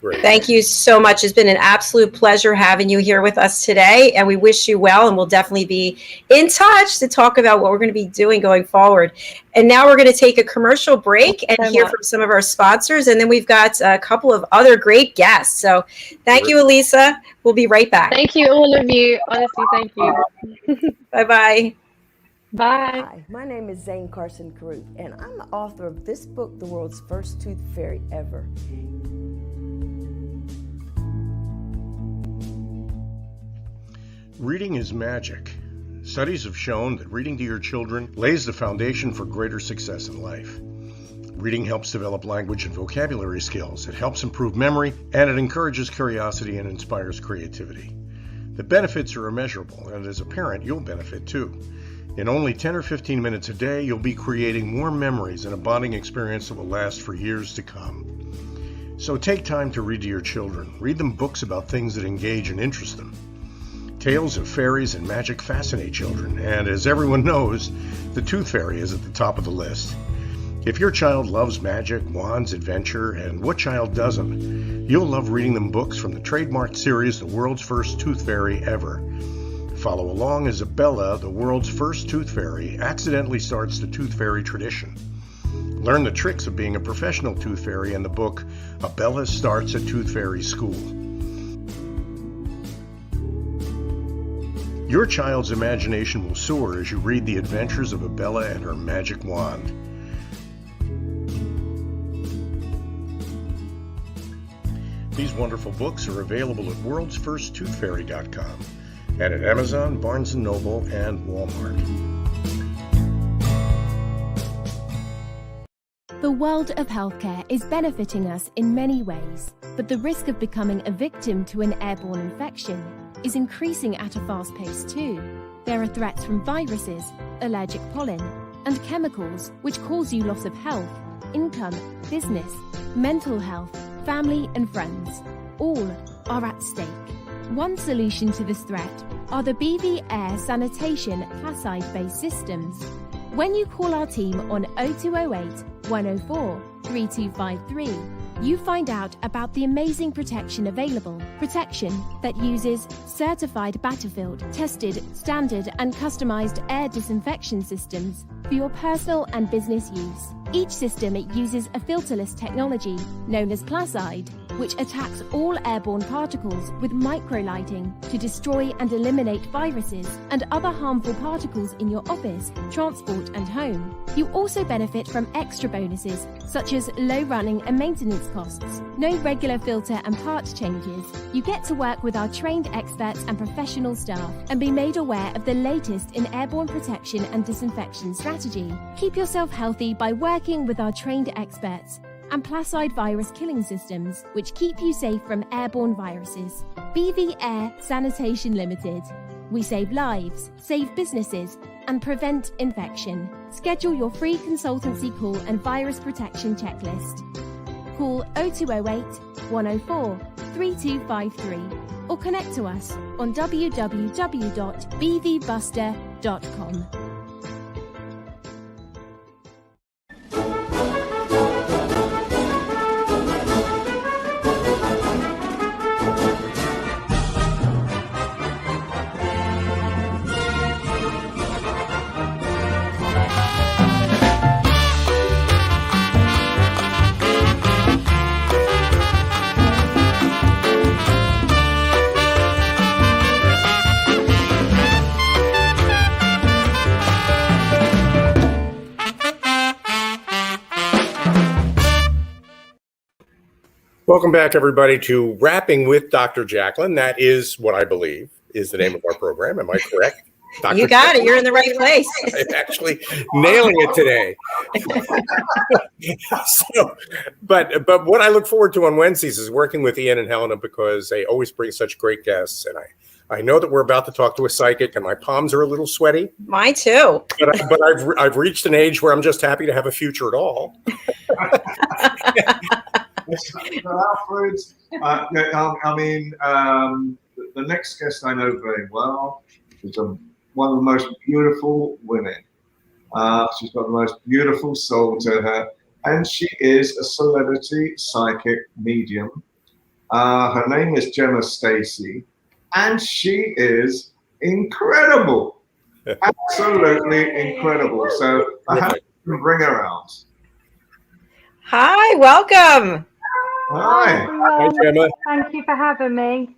Great. Thank you so much. It's been an absolute pleasure having you here with us today, and we wish you well, and we'll definitely be in touch to talk about what we're going to be doing going forward. And now we're going to take a commercial break and hear from some of our sponsors, and then we've got a couple of other great guests. So thank you, Elisa. We'll be right back. Thank you, all of you. Honestly, thank you. Bye-bye. Bye. Hi, my name is Zane Carson Carruth, and I'm the author of this book, The World's First Tooth Fairy Ever. Reading is magic. Studies have shown that reading to your children lays the foundation for greater success in life. Reading helps develop language and vocabulary skills. It helps improve memory, and it encourages curiosity and inspires creativity. The benefits are immeasurable, and as a parent, you'll benefit too. In only 10 or 15 minutes a day, you'll be creating more memories and a bonding experience that will last for years to come. So take time to read to your children. Read them books about things that engage and interest them. Tales of fairies and magic fascinate children, and as everyone knows, the Tooth Fairy is at the top of the list. If your child loves magic, wands, adventure, and what child doesn't, you'll love reading them books from the trademarked series The World's First Tooth Fairy Ever. Follow along as Bella, the world's first Tooth Fairy, accidentally starts the Tooth Fairy tradition. Learn the tricks of being a professional Tooth Fairy in the book Bella Starts a Tooth Fairy School. Your child's imagination will soar as you read the adventures of Bella and her magic wand. These wonderful books are available at worldsfirsttoothfairy.com and at Amazon, Barnes & Noble, and Walmart. The world of healthcare is benefiting us in many ways, but the risk of becoming a victim to an airborne infection is increasing at a fast pace too. There are threats from viruses, allergic pollen, and chemicals which cause you loss of health, income, business, mental health, family and friends. All are at stake. One solution to this threat are the BV Air Sanitation Placide-based systems. When you call our team on 0208 104 3253, you find out about the amazing protection available. Protection that uses certified Battlefield, tested, standard and customized air disinfection systems for your personal and business use. Each system uses a filterless technology known as Placide, which attacks all airborne particles with microlighting to destroy and eliminate viruses and other harmful particles in your office, transport and home. You also benefit from extra bonuses such as low running and maintenance costs, no regular filter and part changes. You get to work with our trained experts and professional staff and be made aware of the latest in airborne protection and disinfection strategy. Keep yourself healthy by working with our trained experts and Placide virus killing systems, which keep you safe from airborne viruses. BV Air Sanitation Limited. We save lives, save businesses, and prevent infection. Schedule your free consultancy call and virus protection checklist. Call 0208 104 3253 or connect to us on www.bvbuster.com. Welcome back, everybody, to Rapping with Dr. Jacalyn. That is what I believe is the name of our program. Am I correct? Dr. You got it. You're in the right place. I'm actually nailing it today. But what I look forward to on Wednesdays is working with Ian and Helena because they always bring such great guests. And I know that we're about to talk to a psychic, and my palms are a little sweaty. Mine too. But I've reached an age where I'm just happy to have a future at all. Alfred, the next guest I know very well is one of the most beautiful women. She's got the most beautiful soul to her, and she is a celebrity psychic medium. Her name is Gemma Stacey, and she is incredible, absolutely incredible. So I have to bring her out. Hi, welcome. Hi. Hi, Gemma. Thank you for having me.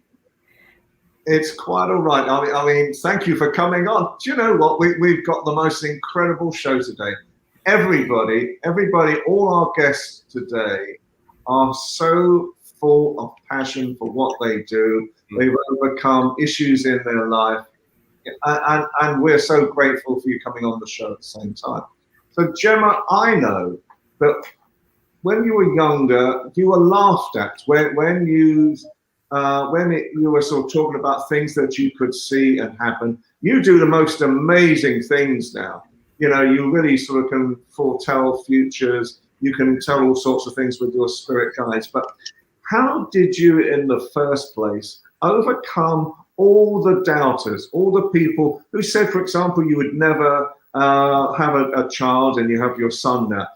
It's quite all right. I mean, thank you for coming on. Do you know what? We've got the most incredible show today. Everybody, all our guests today are so full of passion for what they do. They've overcome issues in their life. And we're so grateful for you coming on the show at the same time. So, Gemma, I know that when you were younger, you were laughed at when you were sort of talking about things that you could see and happen. You do the most amazing things now. You know, you really sort of can foretell futures. You can tell all sorts of things with your spirit guides. But how did you, in the first place, overcome all the doubters, all the people who said, for example, you would never have a child and you have your son now.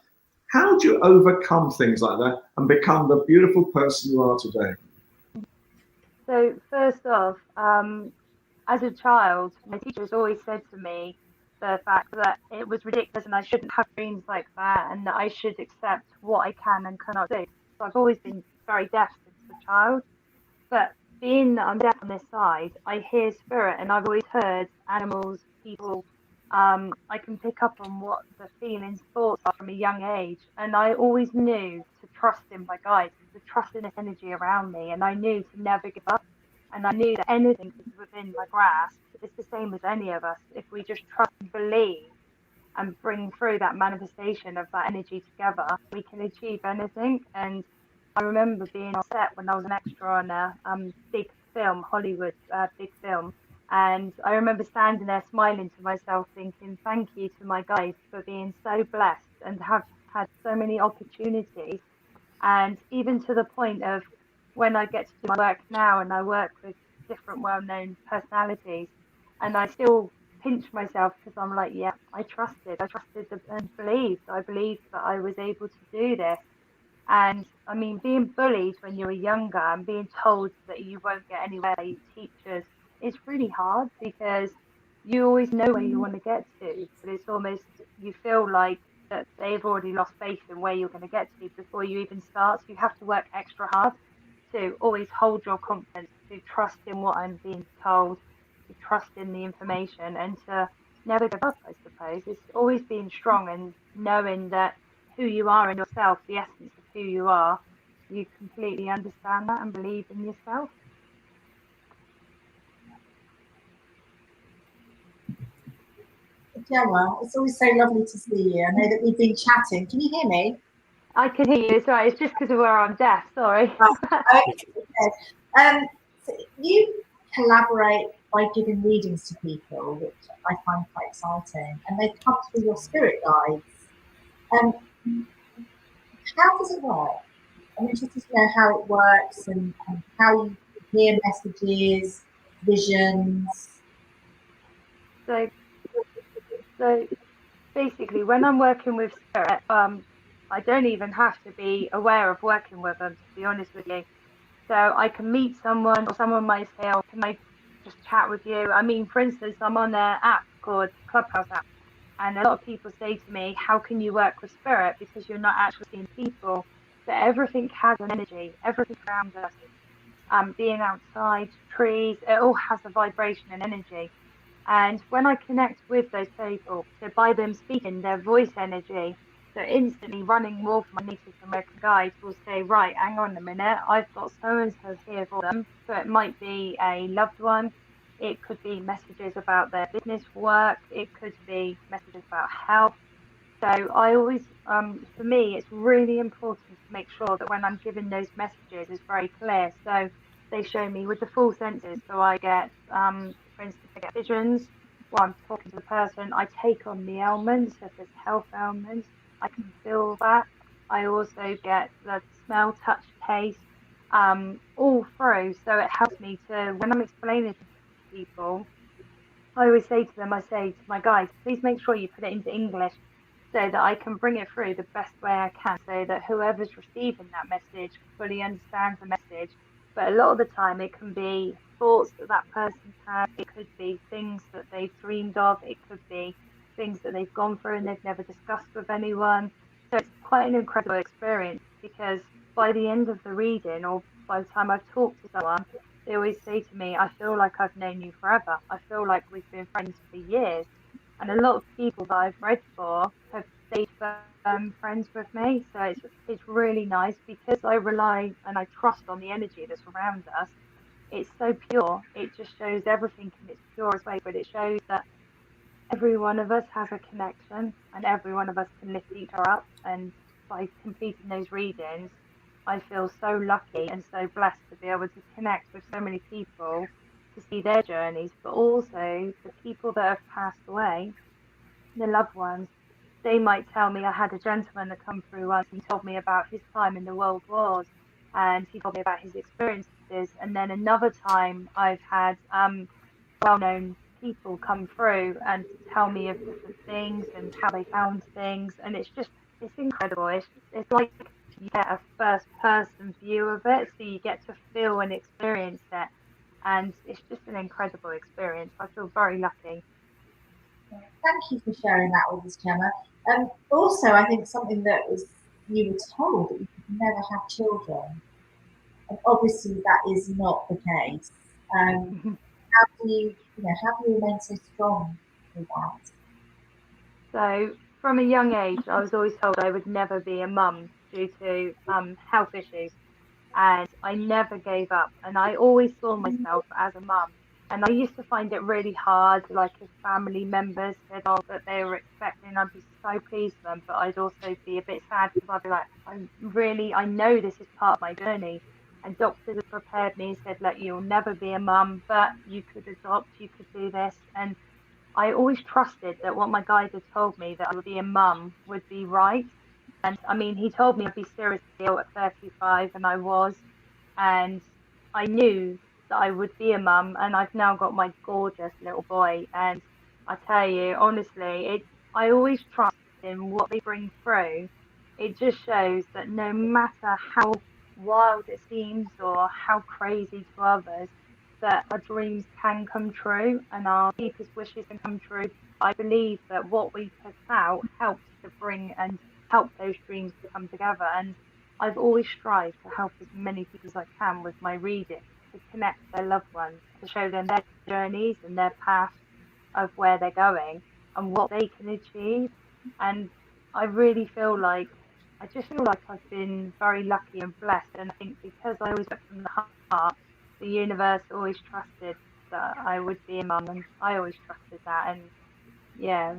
How do you overcome things like that and become the beautiful person you are today? So first off, as a child, my teachers always said to me the fact that it was ridiculous and I shouldn't have dreams like that and that I should accept what I can and cannot do. So I've always been very deaf since a child. But being that I'm deaf on this side, I hear spirit and I've always heard animals, people. I can pick up on what the feelings, thoughts are from a young age. And I always knew to trust in my guides, to trust in this energy around me. And I knew to never give up. And I knew that anything is within my grasp. It's the same as any of us. If we just trust and believe and bring through that manifestation of that energy together, we can achieve anything. And I remember being on set when I was an extra on a big film, Hollywood big film. And I remember standing there smiling to myself, thinking, thank you to my guides for being so blessed and have had so many opportunities. And even to the point of when I get to do my work now and I work with different well-known personalities, and I still pinch myself because I'm like, yeah, I trusted and believed. I believed that I was able to do this. And I mean, being bullied when you were younger and being told that you won't get anywhere by your teachers, it's really hard because you always know where you want to get to, but it's almost, you feel like that they've already lost faith in where you're going to get to before you even start. So you have to work extra hard to always hold your confidence, to trust in what I'm being told, to trust in the information, and to never give up, I suppose. It's always being strong and knowing that who you are in yourself, the essence of who you are, you completely understand that and believe in yourself. Gemma, it's always so lovely to see you. I know that we've been chatting. Can you hear me? I can hear you. Sorry, it's just because of where I'm deaf. Sorry. Okay. So you collaborate by giving readings to people, which I find quite exciting, and they come through your spirit guides. How does it work? I'm interested to know how it works and how you hear messages, visions. So basically, when I'm working with spirit, I don't even have to be aware of working with them, to be honest with you. So I can meet someone, or someone might say, "Oh, can I just chat with you?" I mean, for instance, I'm on an app called Clubhouse app, and a lot of people say to me, "How can you work with spirit because you're not actually seeing people?" But everything has an energy. Everything around us, being outside, trees, it all has a vibration and energy. And when I connect with those people, so by them speaking their voice energy, so instantly running more for my Native American guides will say, right, hang on a minute, I've got so and so here for them. So it might be a loved one, it could be messages about their business work, it could be messages about health. So I always, for me, it's really important to make sure that when I'm giving those messages, it's very clear. So they show me with the full senses. So I get, for instance, I get visions while I'm talking to the person. I take on the ailments, if there's health ailments, I can feel that. I also get the smell, touch, taste, all through. So it helps me to, when I'm explaining to people, I always say to them, I say to my guys, please make sure you put it into English so that I can bring it through the best way I can, so that whoever's receiving that message fully understands the message. But a lot of the time it can be thoughts that that person's had, it could be things that they've dreamed of, it could be things that they've gone through and they've never discussed with anyone. So it's quite an incredible experience, because by the end of the reading, or by the time I've talked to someone, they always say to me, I feel like I've known you forever. I feel like we've been friends for years. And a lot of people that I've read for have stayed friends with me. So it's really nice, because I rely and I trust on the energy that's around us. It's so pure. It just shows everything in its purest way, but it shows that every one of us has a connection and every one of us can lift each other up. And by completing those readings, I feel so lucky and so blessed to be able to connect with so many people, to see their journeys, but also the people that have passed away, the loved ones. They might tell me, I had a gentleman that come through once and told me about his time in the world wars, and he told me about his experiences. And then another time I've had well-known people come through and tell me of different things and how they found things, and it's incredible. It's like you get a first-person view of it, so you get to feel and experience it, and it's just an incredible experience. I feel very lucky. Thank you for sharing that with us, Gemma. Also, I think something that you were told that you could never have children, and obviously that is not the case. How do you remain so strong with that? So from a young age, I was always told I would never be a mum due to health issues, and I never gave up. And I always saw myself as a mum. And I used to find it really hard, like if family members said, oh, that they were expecting, I'd be so pleased for them, but I'd also be a bit sad because I'd be like, I know this is part of my journey. And doctors have prepared me and said, look, you'll never be a mum, but you could adopt, you could do this. And I always trusted that what my guide had told me, that I would be a mum, would be right. And I mean, he told me I'd be seriously ill at 35, and I was. And I knew that I would be a mum, and I've now got my gorgeous little boy. And I tell you, honestly, I always trust in what they bring through. It just shows that no matter how wild it seems or how crazy to others, that our dreams can come true and our deepest wishes can come true. I believe that what we put out helps to bring and help those dreams to come together. And I've always strived to help as many people as I can with my reading, to connect their loved ones, to show them their journeys and their path of where they're going and what they can achieve. And I really feel like, I just feel like I've been very lucky and blessed. And I think because I always went from the heart, the universe always trusted that I would be a mum, and I always trusted that. And yeah,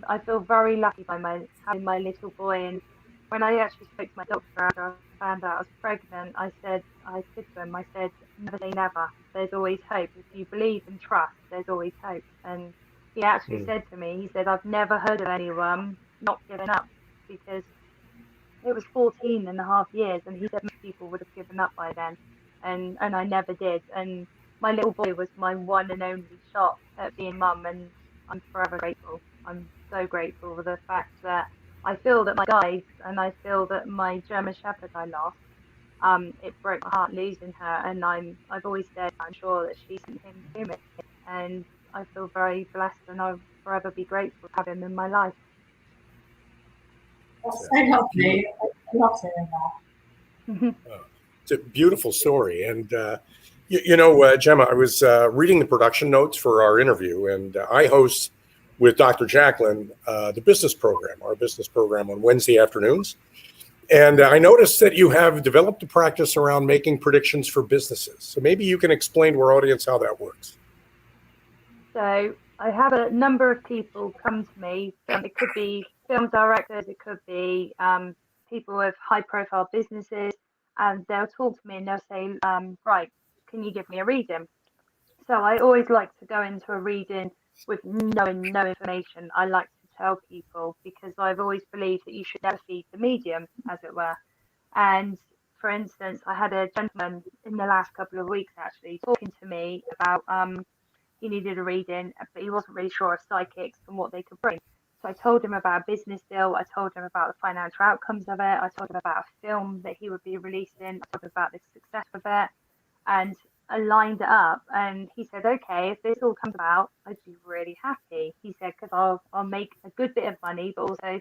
I feel very lucky by having my little boy. And when I actually spoke to my doctor after I found out I was pregnant, I said to him, I said, never say never. There's always hope. If you believe and trust, there's always hope. And he actually said to me, he said, I've never heard of anyone not giving up, because it was 14 and a half years, and he said most people would have given up by then. And I never did. And my little boy was my one and only shot at being mum, and I'm forever grateful. I'm so grateful for the fact that I feel that my guides, and I feel that my German Shepherd I lost, it broke my heart losing her, and I've always said I'm sure that she sent him to me, and I feel very blessed, and I'll forever be grateful to have him in my life. That's so lovely. I love hearing that. It's a beautiful story. And, Gemma, I was reading the production notes for our interview, and I host with Dr. Jacalyn the business program, our business program on Wednesday afternoons. And I noticed that you have developed a practice around making predictions for businesses. So maybe you can explain to our audience how that works. So I have a number of people come to me. It could be film directors, it could be people with high profile businesses, and they'll talk to me and they'll say, right, can you give me a reading? So I always like to go into a reading with no information. I like to tell people, because I've always believed that you should never feed the medium, as it were. And for instance, I had a gentleman in the last couple of weeks actually talking to me about he needed a reading, but he wasn't really sure of psychics and what they could bring. So I told him about a business deal. I told him about the financial outcomes of it. I told him about a film that he would be releasing. I told him about the success of it. And I lined it up. And he said, okay, if this all comes about, I'd be really happy. He said, because I'll make a good bit of money, but also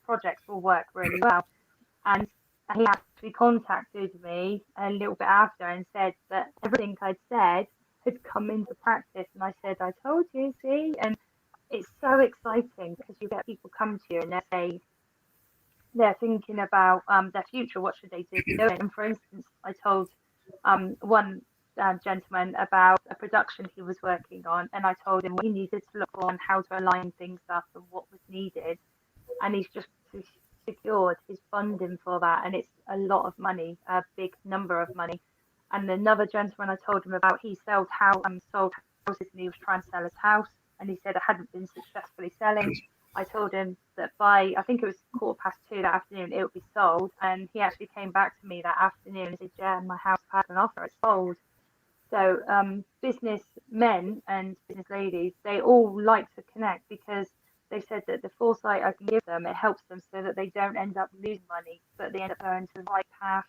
projects will work really well. And he actually contacted me a little bit after and said that everything I'd said had come into practice. And I said, I told you, see? And it's so exciting, because you get people come to you and they're thinking about their future. What should they do? And for instance, I told one gentleman about a production he was working on, and I told him what he needed to look for and how to align things up and what was needed. And he's just secured his funding for that, and it's a lot of money, a big number of money. And another gentleman I told him about, he sold houses, and he was trying to sell his house, and he said it hadn't been successfully selling. I told him that by, I think it was 2:15 that afternoon, it would be sold. And he actually came back to me that afternoon and said, "Jen, my house had an offer, it's sold." So businessmen and business ladies, they all like to connect because they said that the foresight I can give them, it helps them so that they don't end up losing money, but they end up going to the right path.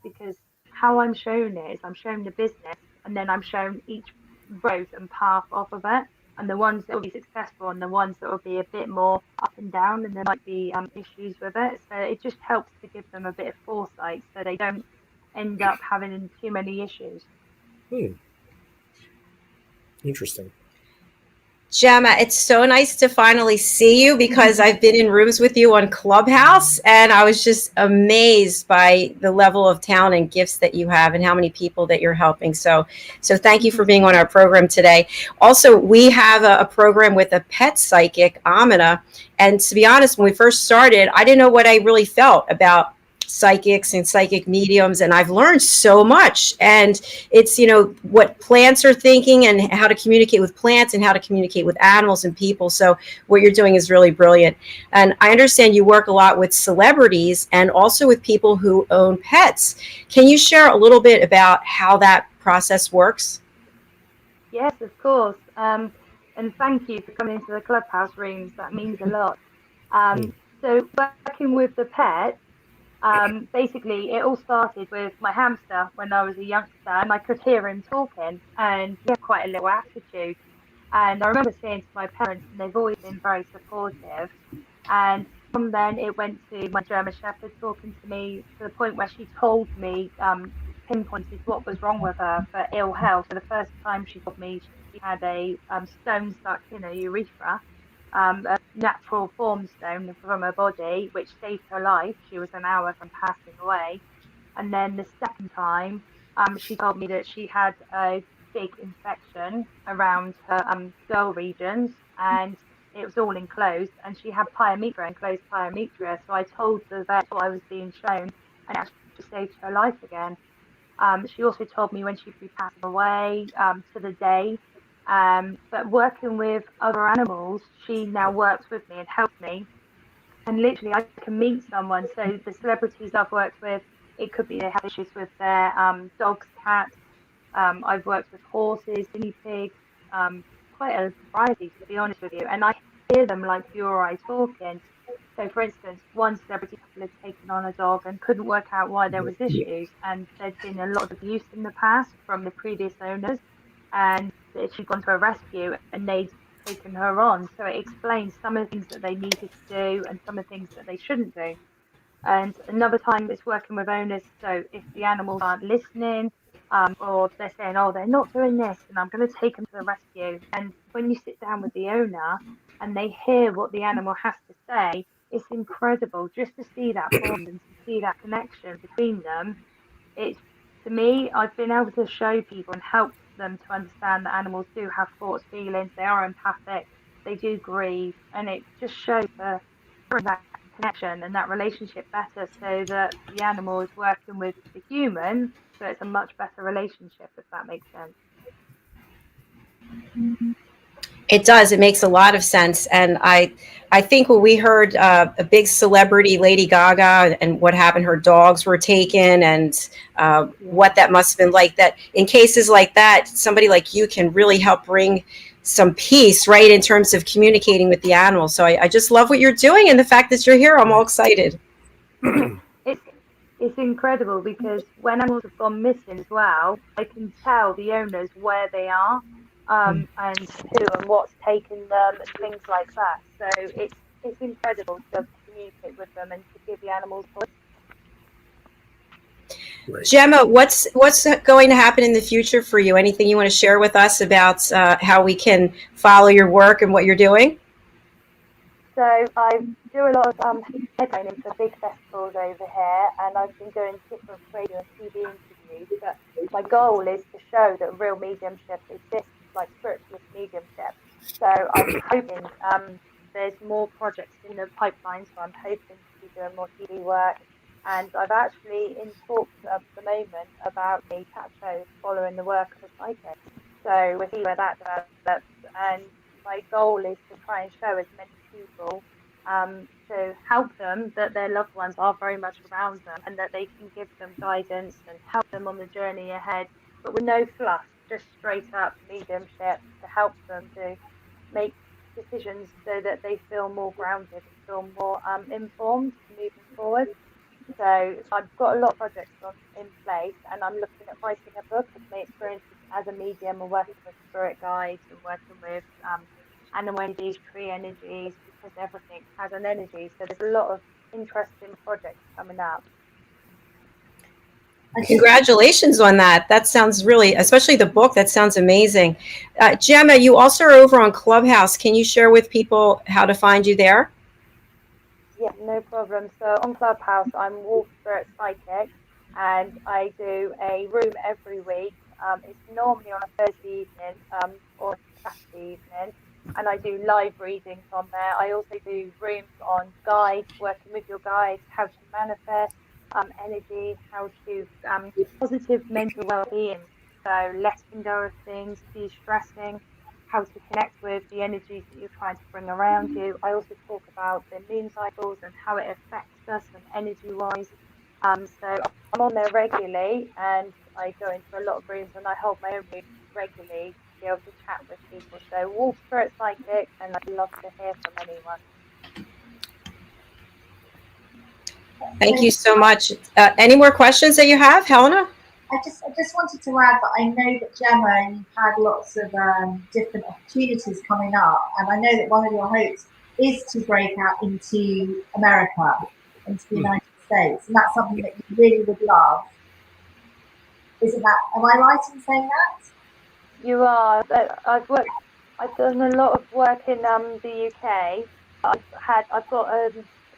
Because how I'm shown it is I'm shown the business and then I'm shown each road and path off of it. And the ones that will be successful and the ones that will be a bit more up and down, and there might be issues with it. So it just helps to give them a bit of foresight so they don't end up having too many issues. Interesting. Gemma, it's so nice to finally see you because I've been in rooms with you on Clubhouse and I was just amazed by the level of talent and gifts that you have and how many people that you're helping. So thank you for being on our program today. Also, we have a program with a pet psychic, Amina. And to be honest, when we first started, I didn't know what I really felt about psychics and psychic mediums, and I've learned so much. And it's, what plants are thinking and how to communicate with plants and how to communicate with animals and people. So what you're doing is really brilliant. And I understand you work a lot with celebrities and also with people who own pets. Can you share a little bit about how that process works? Yes, of course. And thank you for coming into the Clubhouse rooms. That means a lot. So working with the pets, basically it all started with my hamster when I was a youngster, and I could hear him talking and he had quite a little attitude. And I remember saying to my parents, and they've always been very supportive. And from then it went to my German Shepherd talking to me to the point where she told me, pinpointed what was wrong with her for ill health. For the first time she told me she had a stone stuck in her urethra, a natural form stone from her body, which saved her life. She was an hour from passing away. And then the second time, she told me that she had a big infection around her skull regions, and it was all enclosed, and she had pyometra, enclosed pyometra. So I told the vet what I was being shown, and it actually saved her life again. She also told me when she'd be passing away, to the day. But working with other animals, she now works with me and helps me. And literally, I can meet someone. So the celebrities I've worked with, it could be they have issues with their dogs, cats. I've worked with horses, guinea pigs, quite a variety, to be honest with you. And I hear them like you or I talking. So, for instance, one celebrity couple had taken on a dog and couldn't work out why there was issues, and there'd been a lot of abuse in the past from the previous owners, and she'd gone to a rescue and they'd taken her on. So it explains some of the things that they needed to do and some of the things that they shouldn't do. And another time it's working with owners. So if the animals aren't listening, or they're saying, "Oh, they're not doing this," and I'm going to take them to the rescue. And when you sit down with the owner and they hear what the animal has to say, it's incredible just to see that bond and to see that connection between them. It's, to me, I've been able to show people and help them to understand that animals do have thoughts, feelings, they are empathic, they do grieve, and it just shows that connection and that relationship better, so that the animal is working with the human, so it's a much better relationship, if that makes sense. It does. It makes a lot of sense. And I think when we heard a big celebrity, Lady Gaga, and what happened, her dogs were taken, and what that must have been like, that in cases like that, somebody like you can really help bring some peace, right, in terms of communicating with the animals. So I just love what you're doing, and the fact that you're here, I'm all excited. It's incredible, because when animals have gone missing as well, I can tell the owners where they are, and who and what's taken them and things like that. So it's incredible to communicate with them and to give the animals voice. Right. Gemma, what's going to happen in the future for you? Anything you want to share with us about how we can follow your work and what you're doing? So I do a lot of headlining for big festivals over here, and I've been doing different radio and TV interviews. But my goal is to show that real mediumship exists, like spiritualist mediumship. So I'm hoping there's more projects in the pipeline. So I'm hoping to be doing more TV work. And I've actually in talks at the moment about a chat show following the work of a psychic. So we'll see where that develops. And my goal is to try and show as many people to help them, that their loved ones are very much around them and that they can give them guidance and help them on the journey ahead, but with no fluff, just straight up mediumship to help them to make decisions so that they feel more grounded and feel more informed moving forward. So I've got a lot of projects in place, and I'm looking at writing a book of my experiences as a medium and working with spirit guides and working with animal energies, tree energies, because everything has an energy. So there's a lot of interesting projects coming up. Congratulations on that. That sounds really, especially the book, that sounds amazing. Gemma, you also are over on Clubhouse. Can you share with people how to find you there? Yeah, no problem. So on Clubhouse, I'm Wolf Spirit Psychic, and I do a room every week. It's normally on a Thursday evening or Saturday evening, and I do live readings on there. I also do rooms on guides, working with your guides, how to manifest energy, how to positive mental well-being, so letting go of things, de-stressing, how to connect with the energies that you're trying to bring around you. I also talk about the moon cycles and how it affects us and energy-wise. So I'm on there regularly, and I go into a lot of rooms, and I hold my own rooms regularly to be able to chat with people. So Wolf Spirit Psychic, and I'd love to hear from anyone. Thank you so much. Any more questions that you have, Helena? I just wanted to add that I know that Gemma, you've had lots of different opportunities coming up, and I know that one of your hopes is to break out into America, into the United States, and that's something that you really would love. Isn't that? Am I right in saying that? You are. I've done a lot of work in the UK. I've got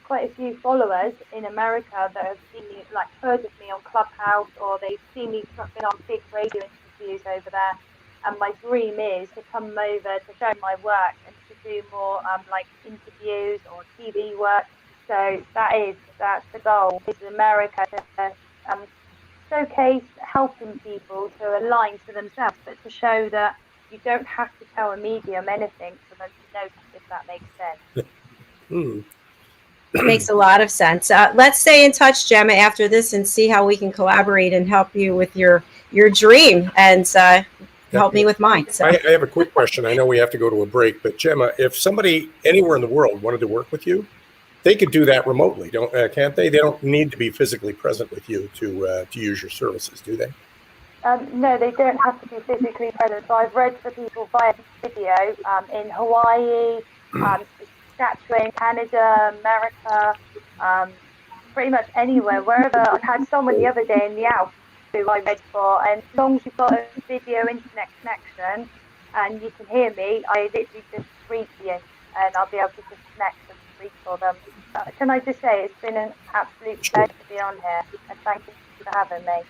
quite a few followers in America that have seen me, like heard of me on Clubhouse, or they've seen me dropping on big radio interviews over there. And my dream is to come over to show my work and to do more like interviews or TV work. So that's the goal, is America to showcase helping people to align to themselves, but to show that you don't have to tell a medium anything for them to notice, if that makes sense. It makes a lot of sense. Let's stay in touch, Gemma, after this and see how we can collaborate and help you with your dream and help me with mine. So. I have a quick question. I know we have to go to a break, but Gemma, if somebody anywhere in the world wanted to work with you, they could do that remotely, can't they? They don't need to be physically present with you to use your services, do they? No, they don't have to be physically present. So I've read for people via video in Hawaii, Saskatchewan, Canada, America, pretty much anywhere, wherever. I had someone the other day in the Alps who I read for, and as long as you've got a video internet connection and you can hear me, I literally just read to you, and I'll be able to just connect and read for them. Can I just say, it's been an absolute pleasure to be on here, and thank you for having me.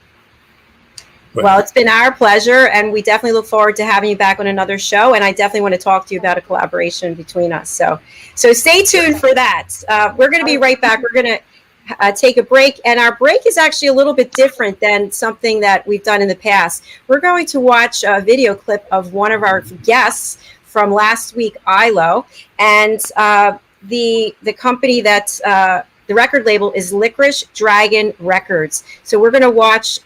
Well, it's been our pleasure, and we definitely look forward to having you back on another show, and I definitely want to talk to you about a collaboration between us. So stay tuned for that. We're going to be right back. We're going to take a break, and our break is actually a little bit different than something that we've done in the past. We're going to watch a video clip of one of our guests from last week, ILO, and the company that the record label is Licorice Dragon Records. So we're going to watch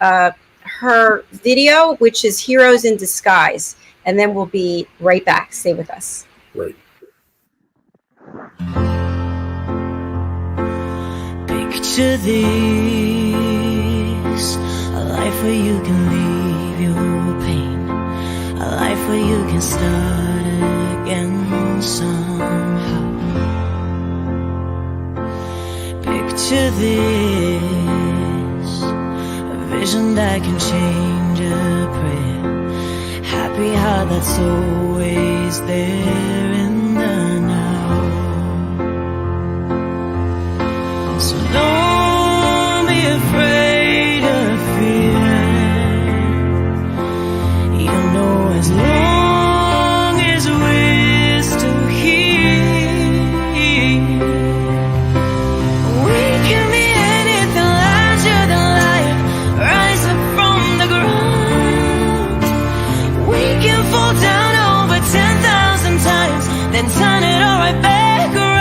her video, which is Heroes in Disguise, and then we'll be right back. Stay with us. Right. Picture this, a life where you can leave your pain, a life where you can start again somehow. Picture this, a vision that can change a prayer, happy heart that's always there in the now. So don't be afraid of fear, even though as long as we're still here, we can be anything larger than life, rise up from the ground. We can fall down over 10,000 times, then turn it all right back around.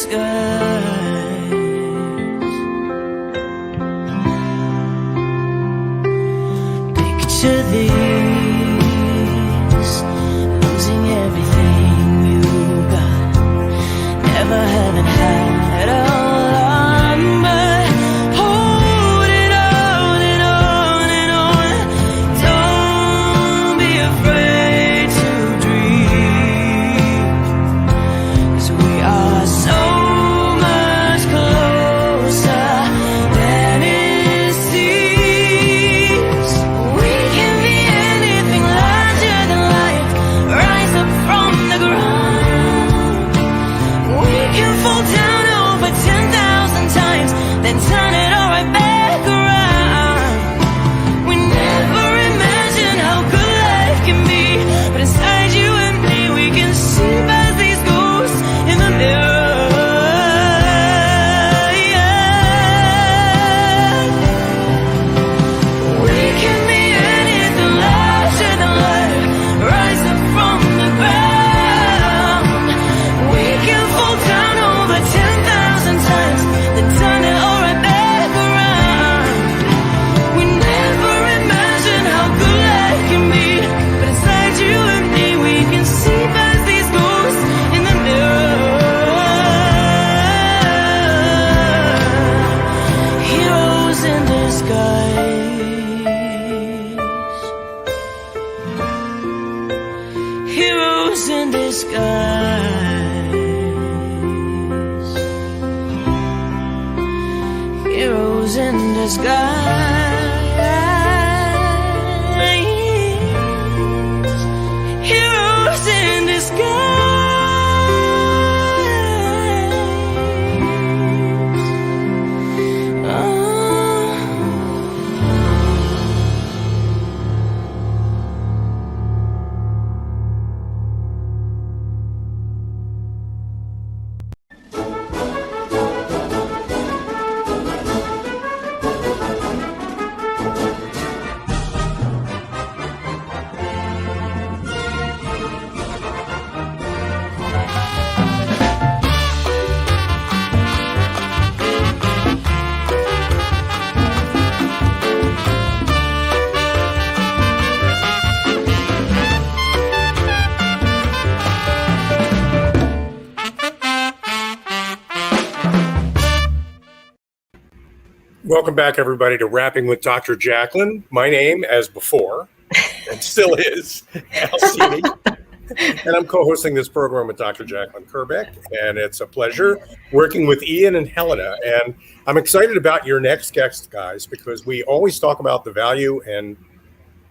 skies. Picture this, losing everything you got, never having had a lot, but holding on and on and on. Don't be afraid to dream, 'cause we are so much closer than it seems. We can be anything larger than life, rise up from the ground. We can fall down over 10,000 times, then turn it all right back around. We never imagine how good life can be, but inside you and me we can see past these ghosts in the mirror. We can be anything larger than life, rise up from the ground. We can fall down over 10,000 times, then turn it all right back around. We never imagine how good life can be, but inside you and me we can see past these ghosts in the mirror. Heroes in disguise. Heroes in disguise. Heroes in disguise. Heroes in disguise. Oh. Welcome back, everybody, to Rapping with Dr. Jacalyn. My name, as before, and still is, Alcini. And I'm co-hosting this program with Dr. Jacalyn Kerbeck, and it's a pleasure working with Ian and Helena. And I'm excited about your next guest, guys, because we always talk about the value and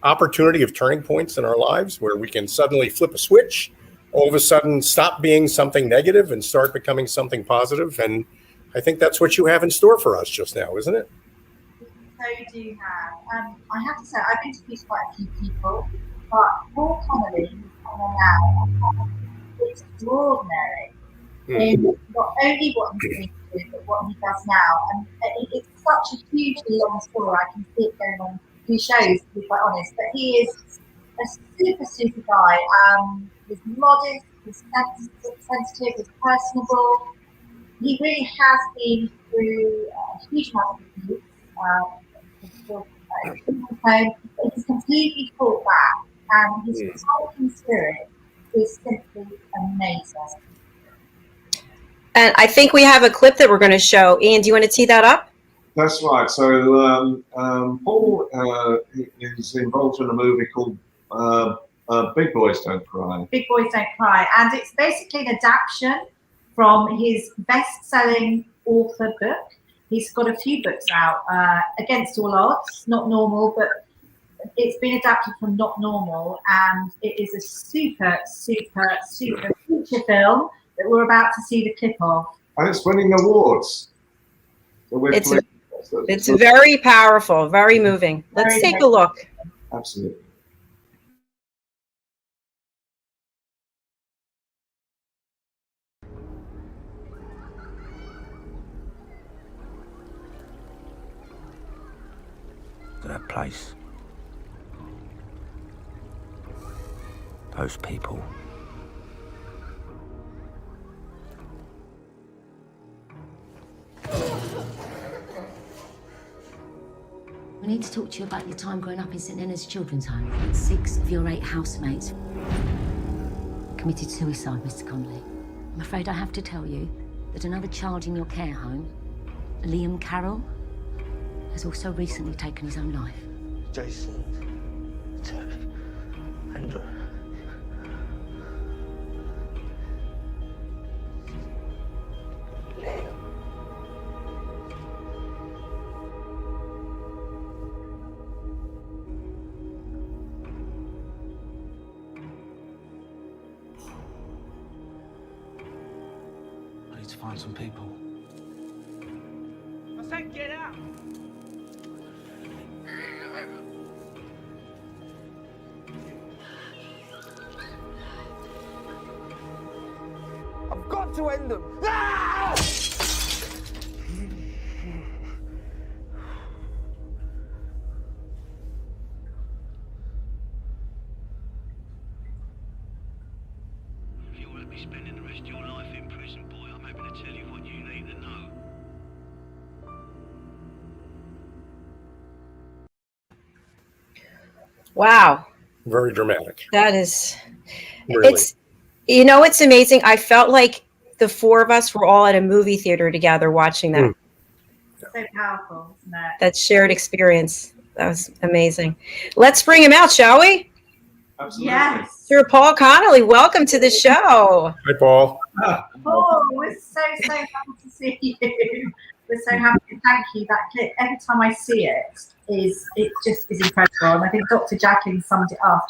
opportunity of turning points in our lives where we can suddenly flip a switch, all of a sudden stop being something negative and start becoming something positive. And I think that's what you have in store for us just now, isn't it? So you do have. I have to say, I've interviewed quite a few people, but Paul Connolly, who's on now, is extraordinary in not only what he's doing, but what he does now. And it's such a hugely long story. I can see it going on 2 shows, to be quite honest. But he is a super, super guy. He's modest, he's sensitive, he's personable. He really has been through a huge amount of abuse. Home, but he's completely fought back, and his fighting spirit is simply amazing. And I think we have a clip that we're going to show. Ian, do you want to tee that up? That's right. So Paul is involved in a movie called Big Boys Don't Cry. Big Boys Don't Cry, and it's basically an adaptation from his best-selling author book. He's got a few books out, Against All Odds, Not Normal, but it's been adapted from Not Normal, and it is a super, super, super feature film that we're about to see the clip of. And it's winning awards. So it's very powerful, very moving. Let's take a look. Absolutely. That place, those people, need to talk to you about your time growing up in St Leonard's Children's Home. 6 of your 8 housemates committed suicide, Mr Connolly. I'm afraid I have to tell you that another child in your care home, Liam Carroll, has also recently taken his own life. Jason, Terry, Andrew. I need to find some people. I said get out! I've got to end them! Ah! If you want to be spending the rest of your life in prison, boy, I'm happy to tell you what you need to know. Wow. Very dramatic. That is, Really. it's, you know, it's amazing. I felt like the 4 of us were all at a movie theater together watching that. So powerful, isn't it? That shared experience. That was amazing. Let's bring him out, shall we? Absolutely. Yes. Sir Paul Connolly, welcome to the show. Hi, Paul. Oh, we're so happy to see you. We're so happy. Thank you. That clip, every time I see it, it just is incredible. And I think Dr. Jacalyn summed it up.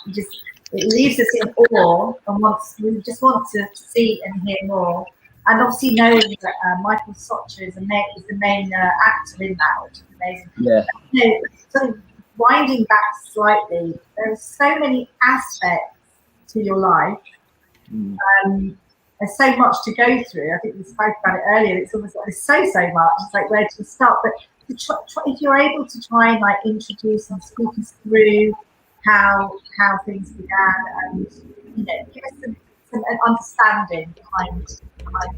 It leaves us in awe, and we just want to see and hear more. And obviously knowing that Michael Socher is the main actor in that, which is amazing. Yeah. You know, sort of winding back slightly, there are so many aspects to your life. There's so much to go through. I think we spoke about it earlier. It's almost like there's so much. It's like where to start. But if you're able to try and like introduce and speak us through how things began, and you know, give us some understanding behind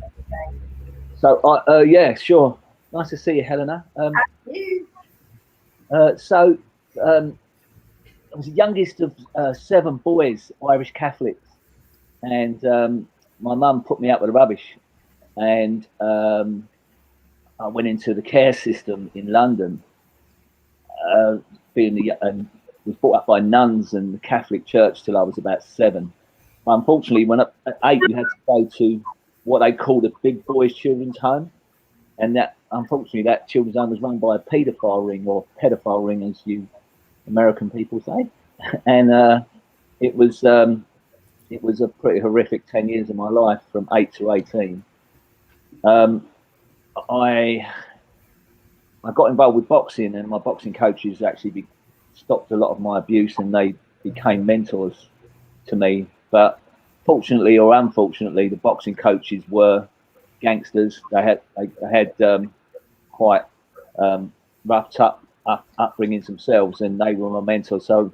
everything. So, yeah, sure. Nice to see you, Helena. Thank you. I was the youngest of 7 boys, Irish Catholics, and my mum put me out with the rubbish, and I went into the care system in London, and was brought up by nuns and the Catholic Church till I was about 7. Unfortunately, when at 8, you had to go to what they called a big boys' children's home, and that unfortunately that children's home was run by a paedophile ring, or pedophile ring, as you American people say, and it was a pretty horrific 10 years of my life from 8 to 18. I got involved with boxing, and my boxing coaches actually stopped a lot of my abuse, and they became mentors to me. But fortunately or unfortunately, the boxing coaches were gangsters. They had quite roughed up upbringings themselves, and they were my mentors. So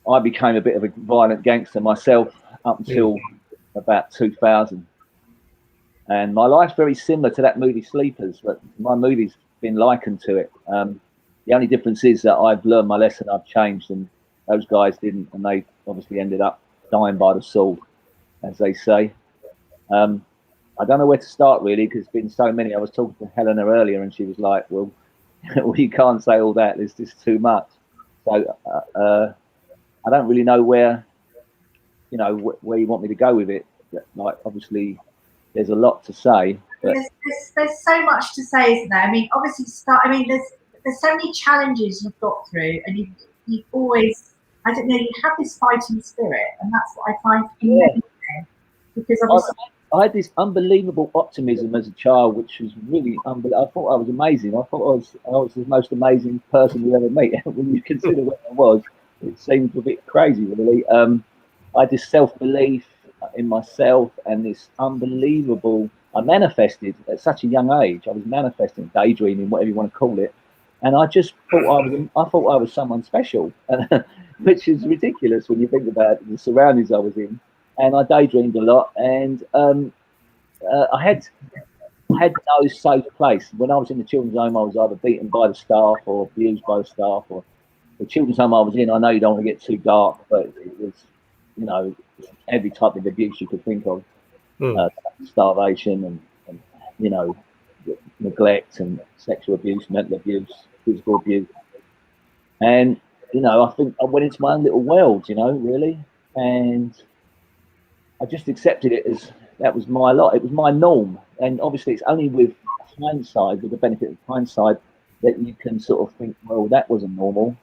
I became a bit of a violent gangster myself up until about 2000. And my life's very similar to that movie Sleepers, but my movie's been likened to it. The only difference is that I've learned my lesson, I've changed, and those guys didn't, and they obviously ended up dying by the sword, as they say. I don't know where to start really, because there's been so many. I was talking to Helena earlier, and she was like, well, you can't say all that, there's just too much. So I don't really know where you want me to go with it. Like, obviously there's a lot to say, but there's so much to say, isn't there? I mean, obviously there's so many challenges you've got through, and you've always, I don't know, you have this fighting spirit, and that's what I find amazing. Because obviously I had this unbelievable optimism as a child, which was really unbelievable. I thought I was amazing. I thought I was the most amazing person you ever meet. When you consider what I was, it seemed a bit crazy, really. I had this self-belief in myself, and this unbelievable. I manifested at such a young age. I was manifesting, daydreaming, whatever you want to call it, and I just thought I was someone special, which is ridiculous when you think about the surroundings I was in. And I daydreamed a lot, and I had had no safe place. When I was in the children's home, I was either beaten by the staff or abused by the staff. Or the children's home I was in, I know you don't want to get too dark, but it was, you know, every type of abuse you could think of. Starvation and, you know, neglect and sexual abuse, mental abuse, physical abuse. And, you know, I think I went into my own little world, you know, really. And I just accepted it as that was my lot. It was my norm. And obviously it's only with hindsight, with the benefit of hindsight, that you can sort of think, well, that wasn't normal.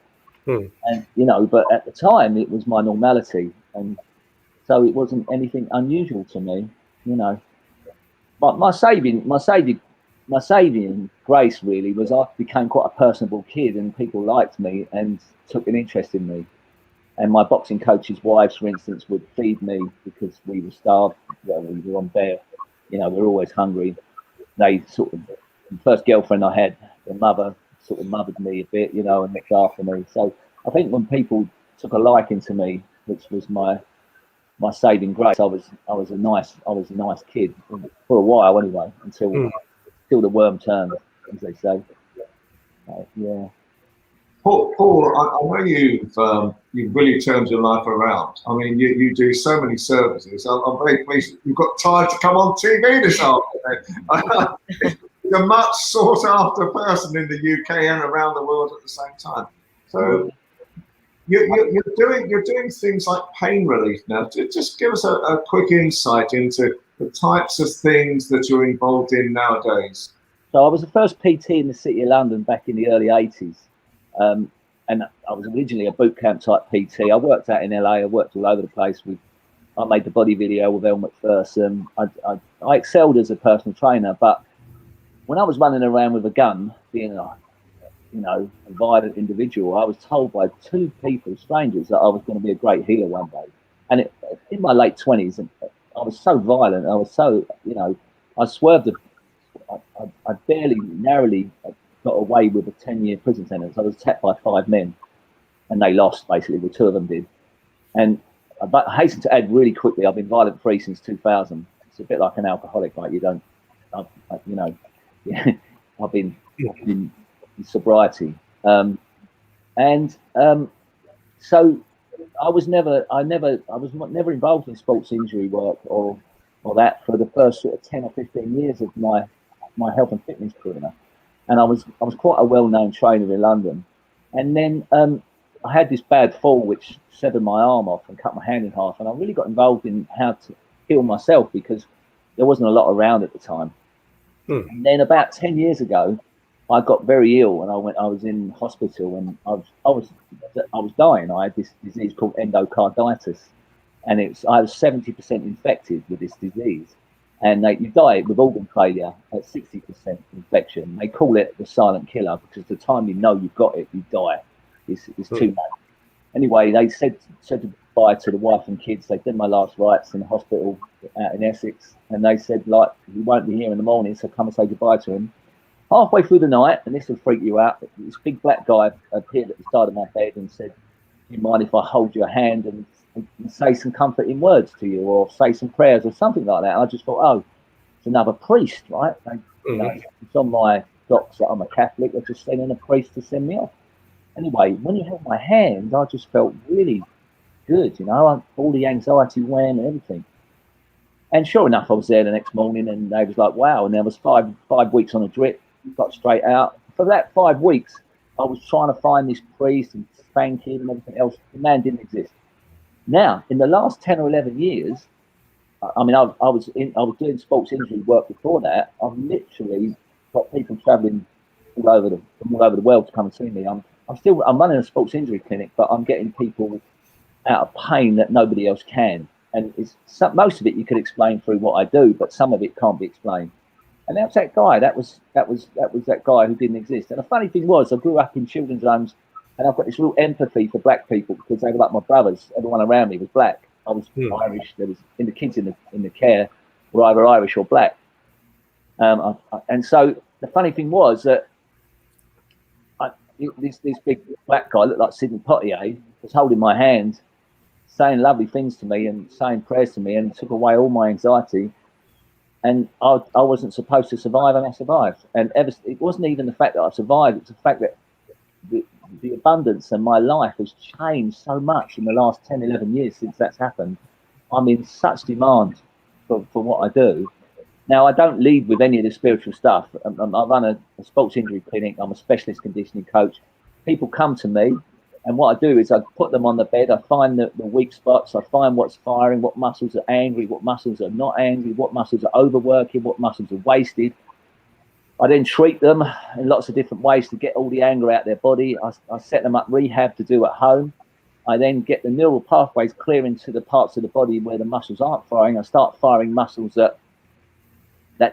And, you know, but at the time it was my normality. And so it wasn't anything unusual to me, you know. But my saving grace really was I became quite a personable kid, and people liked me and took an interest in me. And my boxing coach's wives, for instance, would feed me because we were starved. Well, we were on bear, you know, we were always hungry. They sort of, the first girlfriend I had, the mother sort of mothered me a bit, you know, and looked after me. So I think when people took a liking to me, which was my saving grace, I was a nice kid for a while anyway, until the worm turned, as they say. Yeah. Paul, I know you've really turned your life around. I mean, you do so many services. I'm very pleased you've got time to come on TV this afternoon. You're a much sought after person in the UK and around the world at the same time. So you're doing things like pain relief now. Just give us a quick insight into the types of things that you're involved in nowadays. So I was the first PT in the City of London back in the early 80s. And I was originally a boot camp type PT. I worked out in LA. I worked all over the place. I made the body video with Elle McPherson. I excelled as a personal trainer, but when I was running around with a gun, being a violent individual, I was told by two people, strangers, that I was going to be a great healer one day. And in my late 20s, I was so violent. I was so, you know, I swerved. I barely, narrowly got away with a 10-year prison sentence. I was attacked by 5 men, and they lost, basically. The 2 of them did. And I hasten to add really quickly, I've been violent free since 2000. It's a bit like an alcoholic, like you don't, you know, I've been in sobriety. So I was never involved in sports injury work or that for the first sort of 10 or 15 years of my health and fitness career. And I was quite a well-known trainer in London. And then I had this bad fall which severed my arm off and cut my hand in half. And I really got involved in how to heal myself because there wasn't a lot around at the time. And then about 10 years ago, I got very ill and I was in hospital and I was dying. I had this disease called endocarditis, and I was 70% infected with this disease. And you die with organ failure at 60% infection. They call it the silent killer because the time you know you've got it, you die. It's too late. Anyway, they said goodbye to the wife and kids. They did my last rites in the hospital out in Essex, and they said, like, he won't be here in the morning, so come and say goodbye to him. Halfway through the night, and this will freak you out, this big black guy appeared at the side of my bed and said, do you mind if I hold your hand and say some comforting words to you, or say some prayers or something like that? And I just thought, oh, it's another priest, right? You know, it's on my docs that I'm a Catholic. They're just sending a priest to send me off. Anyway, when he held my hand, I just felt really good, you know, all the anxiety went and everything. And sure enough, I was there the next morning and they was like, wow. And there was five weeks on a drip, got straight out. For that 5 weeks, I was trying to find this priest and thank him and everything else. The man didn't exist. Now, in the last 10 or 11 years, I mean, I was doing sports injury work before that. I've literally got people traveling all over the world to come and see me. I'm running a sports injury clinic, but I'm getting people out of pain that nobody else can. And most of it you could explain through what I do, but some of it can't be explained. And that's that guy. That was that guy who didn't exist. And the funny thing was, I grew up in children's homes, and I've got this real empathy for black people because they were like my brothers. Everyone around me was black. I was Irish. There was the kids in the care were either Irish or black. And so the funny thing was that this big black guy looked like Sidney Poitier was holding my hand, saying lovely things to me and saying prayers to me, and took away all my anxiety. and I wasn't supposed to survive, and I survived. And it wasn't even the fact that I survived; it's the fact that the abundance and my life has changed so much in the last 10, 11 years since that's happened. I'm in such demand for what I do. Now, I don't lead with any of the spiritual stuff. I run a sports injury clinic. I'm a specialist conditioning coach. People come to me, and what I do is I put them on the bed. I find the weak spots. I find what's firing, what muscles are angry, what muscles are not angry, what muscles are overworking, what muscles are wasted. I then treat them in lots of different ways to get all the anger out of their body. I set them up rehab to do at home. I then get the neural pathways clear into the parts of the body where the muscles aren't firing. I start firing muscles that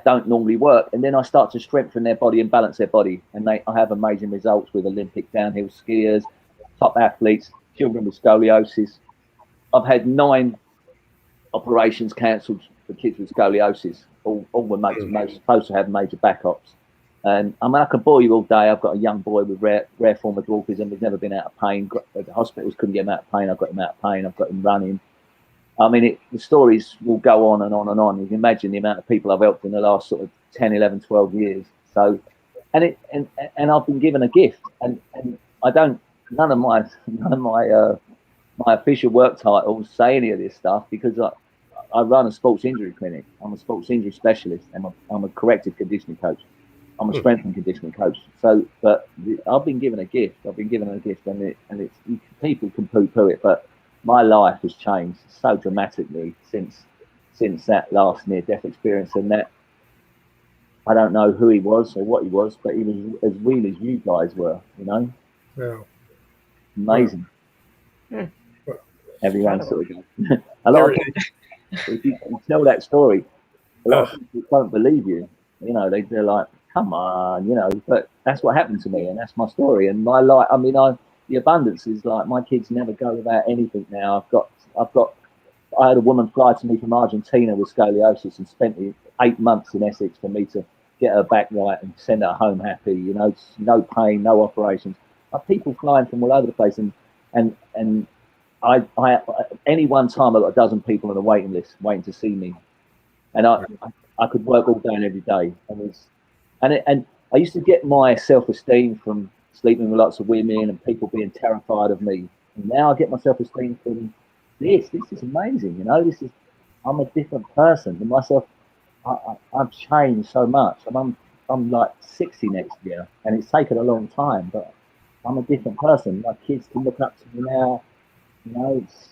don't normally work, and then I start to strengthen their body and balance their body. And I have amazing results with Olympic downhill skiers, top athletes, children with scoliosis. I've had 9 operations cancelled for kids with scoliosis. All were supposed to have major back ops. And I mean, I could bore you all day. I've got a young boy with rare form of dwarfism. He's never been out of pain. The hospitals couldn't get him out of pain. I've got him out of pain. I've got him running. I mean, the stories will go on and on and on. You can imagine the amount of people I've helped in the last sort of 10, 11, 12 years. So, and I've been given a gift, and I don't. None of my my official work titles say any of this stuff, because I run a sports injury clinic. I'm a sports injury specialist, and I'm a corrective conditioning coach. I'm a strength and conditioning coach. So, but I've been given a gift. I've been given a gift, and it's people can poo-poo it, but my life has changed so dramatically since that last near-death experience, and that I don't know who he was or what he was, but he was as real as you guys were, you know. Yeah. Amazing. Yeah. Everyone sort of goes. A lot of people, if you tell that story, a lot of people don't believe you. You know, they're like, "Come on," you know. But that's what happened to me, and that's my story. And my life. I mean, the abundance is like, my kids never go without anything now. I had a woman fly to me from Argentina with scoliosis and spent 8 months in Essex for me to get her back right and send her home happy. You know, no pain, no operations. People flying from all over the place, and I any one time I've got a dozen people on a waiting list waiting to see me, and I could work all day and every day, and I used to get my self-esteem from sleeping with lots of women and people being terrified of me, and now I get my self-esteem from this. This is amazing, you know. I'm a different person than myself. I've changed so much, and I'm like 60 next year, and it's taken a long time, but I'm a different person. My kids can look up to me now. You know, it's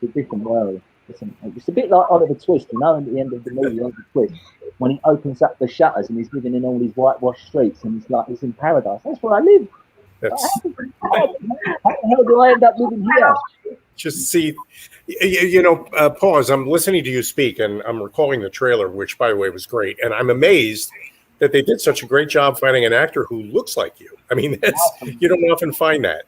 a different world. It's a bit like Oliver Twist, you know, at the end of the movie, Oliver Twist, when he opens up the shutters and he's living in all these whitewashed streets, and he's like, he's in paradise. That's where I live. How the hell do I end up living here? Just see, Paul, as I'm listening to you speak, and I'm recalling the trailer, which, by the way, was great, and I'm amazed that they did such a great job finding an actor who looks like you. I mean, you don't often find that.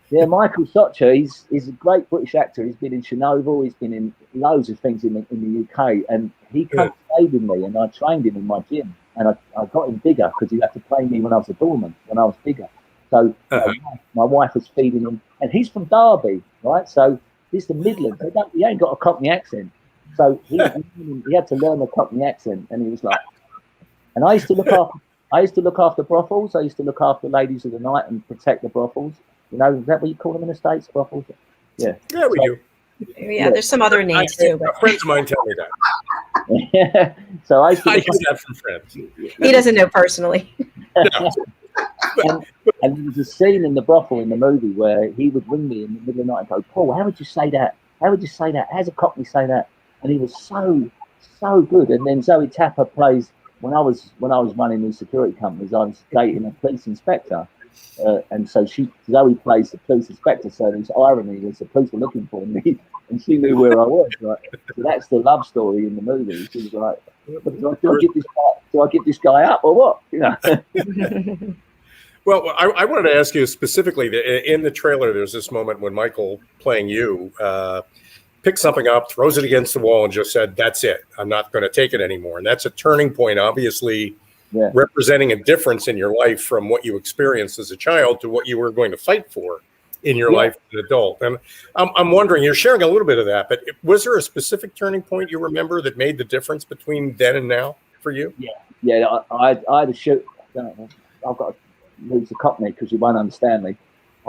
Yeah, Michael Socha, he's a great British actor. He's been in Chernobyl. He's been in loads of things in the UK, and he came to stay with me, and I trained him in my gym, and I got him bigger because he had to play me when I was a doorman, when I was bigger. So my wife was feeding him, and he's from Derby, right? So he's the Midlands. He ain't got a Cockney accent, so he had to learn the Cockney accent, and he was like. And I used to look after brothels. I used to look after ladies of the night and protect the brothels. You know, is that what you call them in the States, brothels? Yeah. Yeah, we do. Yeah, there's some other names too. But friends of mine tell me that. Yeah. So I used to get that from friends. He doesn't know personally. and there was a scene in the brothel in the movie where he would ring me in the middle of the night and go, "Paul, how would you say that? How would you say that? How's a Cockney say that?" And he was so good. And then Zoe Tapper plays. When I was running these security companies, I was dating a police inspector, and so Zoe plays the police inspector. So there's irony, was the police were looking for me, and she knew where I was. Right? So that's the love story in the movie. She was like, "Do I give this guy up or what?" You know. Well, I wanted to ask you specifically that in the trailer, there's this moment when Michael, playing you, picked something up, throws it against the wall, and just said, "That's it. I'm not going to take it anymore." And that's a turning point, obviously, representing a difference in your life from what you experienced as a child to what you were going to fight for in your life as an adult. And I'm wondering, you're sharing a little bit of that, but was there a specific turning point you remember that made the difference between then and now? for you? Yeah. I had a shoot. I've got to lose the cockney because you won't understand me.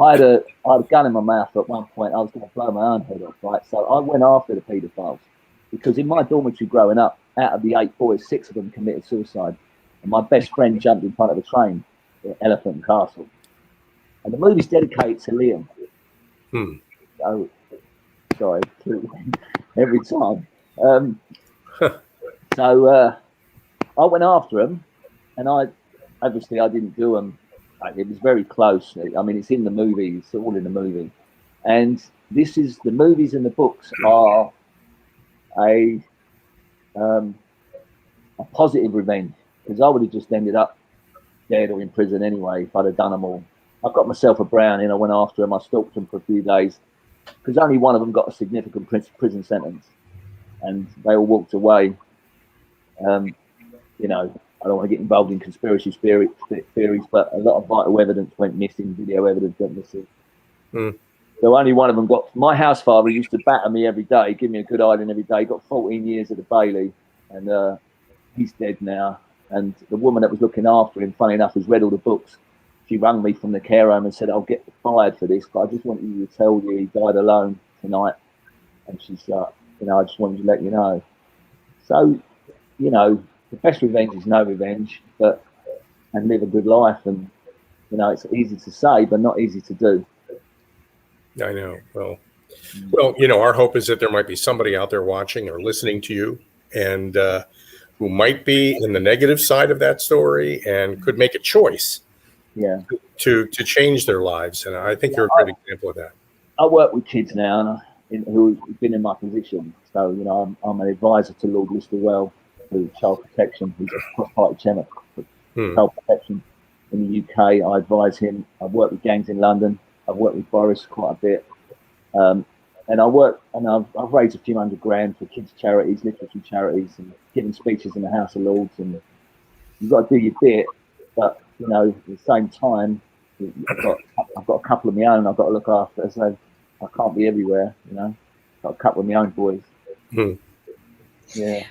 I had a gun in my mouth at one point. I was going to blow my own head off, right? So I went after the paedophiles because in my dormitory growing up, out of the 8 boys, 6 of them committed suicide. And my best friend jumped in front of a train at Elephant and Castle. And the movie's dedicated to Liam. So, sorry, every time. So I went after him, and I didn't do him. It was very close. I mean, it's in the movie. It's all in the movie. And the movies and the books are a positive revenge, because I would have just ended up dead or in prison anyway if I'd have done them all. I got myself a brownie and I went after him. I stalked him for a few days because only one of them got a significant prison sentence, and they all walked away. You know, I don't want to get involved in conspiracy theories, but a lot of vital evidence went missing, video evidence went missing. So only one of them got. My house father used to batter me every day, give me a good ironing every day. He got 14 years at the Bailey, and he's dead now. And the woman that was looking after him, funny enough, has read all the books. She rang me from the care home and said, "I'll get fired for this, but I just want you to tell you he died alone tonight." And she's like, "You know, I just wanted to let you know." So, you know, the best revenge is no revenge, and live a good life. And, you know, it's easy to say, but not easy to do. I know. Well, you know, our hope is that there might be somebody out there watching or listening to you, and who might be in the negative side of that story and could make a choice to change their lives. And I think you're a great example of that. I work with kids now who've been in my position. So, you know, I'm an advisor to Lord Listerwell, who's child protection. He's a cross-party chairman for child protection in the UK. I advise him. I've worked with gangs in London. I've worked with Boris quite a bit. And I've raised a few $100,000 for kids' charities, literacy charities, and giving speeches in the House of Lords. And you've got to do your bit, but, you know, at the same time, I've got a couple of my own I've got to look after, so I can't be everywhere, you know. I've got a couple of my own boys. Yeah.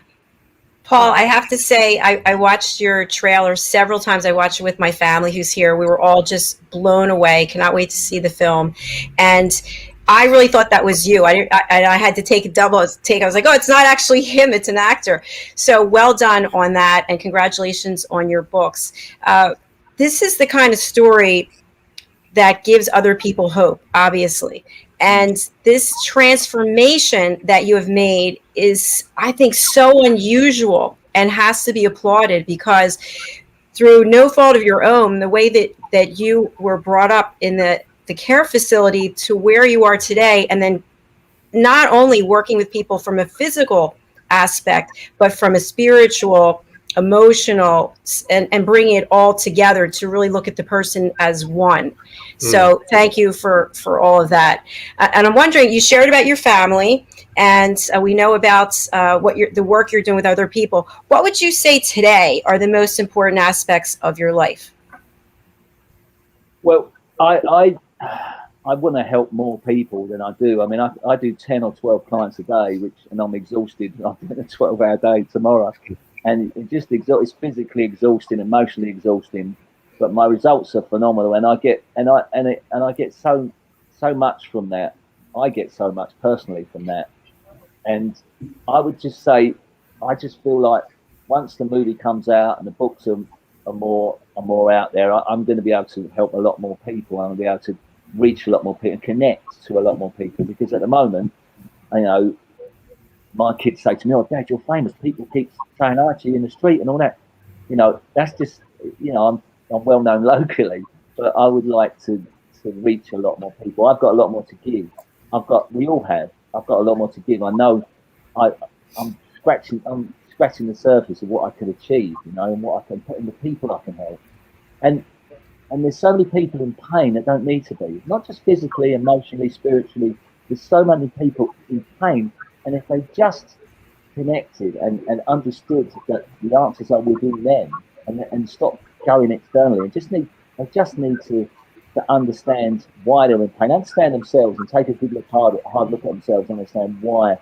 Paul, I have to say, I watched your trailer several times. I watched it with my family who's here. We were all just blown away. Cannot wait to see the film. And I really thought that was you. I had to take a double take. I was like, oh, it's not actually him. It's an actor. So well done on that. And congratulations on your books. This is the kind of story that gives other people hope, obviously. And this transformation that you have made is, I think, so unusual and has to be applauded, because through no fault of your own, the way that you were brought up in the care facility to where you are today, and then not only working with people from a physical aspect, but from a spiritual, emotional, and bringing it all together to really look at the person as one. So thank you for all of that. And I'm wondering, you shared about your family, and we know about the work you're doing with other people. What would you say today are the most important aspects of your life? Well, I want to help more people than I do. I mean, I do 10 or 12 clients a day, and I'm exhausted. I'm doing a 12-hour day tomorrow. And it's physically exhausting, emotionally exhausting, but my results are phenomenal. And I get so much from that. I get so much personally from that. And I would just say, I just feel like once the movie comes out and the books are more out there, I'm going to be able to help a lot more people. I'm going to be able to reach a lot more people and connect to a lot more people. Because at the moment, you know, my kids say to me, "Oh, Dad, you're famous. People keep saying hi to you in the street and all that." You know, that's just, you know, I'm well known locally, but I would like to reach a lot more people. I've got a lot more to give. We all have. I've got a lot more to give. I know I'm scratching the surface of what I could achieve, you know, and what I can put in the people I can help. And there's so many people in pain that don't need to be, not just physically, emotionally, spiritually. There's so many people in pain. And if they just connected and understood that the answers are within them, and stop going externally, and they just need to understand why they're in pain, understand themselves, and take a good hard look at themselves, and understand why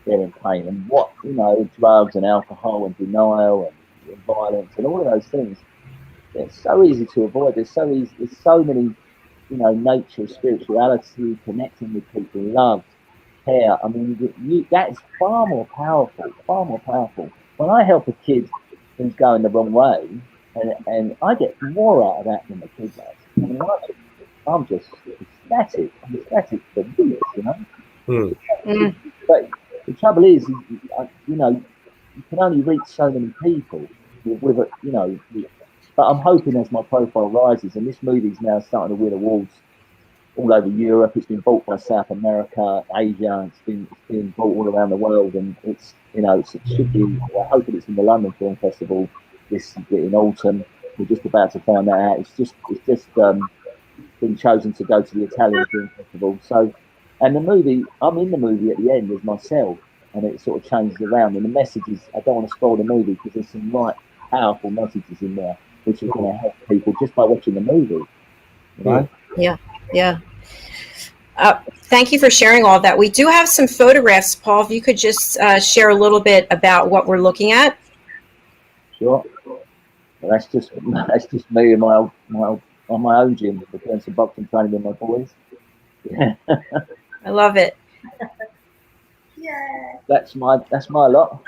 they're in pain, and what, you know, drugs and alcohol and denial and and violence and all of those things. It's so easy to avoid. There's so many, nature, spirituality, connecting with people, love, care. I mean, that is far more powerful. When I help a kid who's going the wrong way, and I get more out of that than the kid does. I mean, I'm just ecstatic. I'm ecstatic for this, But the trouble is, you can only reach so many people with it, But I'm hoping as my profile rises, and this movie's now starting to win awards all over Europe. It's been bought by South America, Asia. It's been bought all around the world, and it should be. I'm hoping it's in the London Film Festival this in autumn. We're just about to find that out. It's just been chosen to go to the Italian Film Festival. So, and the movie, I'm in the movie at the end as myself, and it sort of changes around. And the messages, I don't want to spoil the movie because there's some right powerful messages in there, which is going to help people just by watching the movie. Yeah. Thank you for sharing all of that. We do have some photographs, Paul. If you could just share a little bit about what we're looking at. Sure. Well, that's just me in on my own gym, doing some boxing training with my boys. Yeah. I love it. Yeah. That's my lot.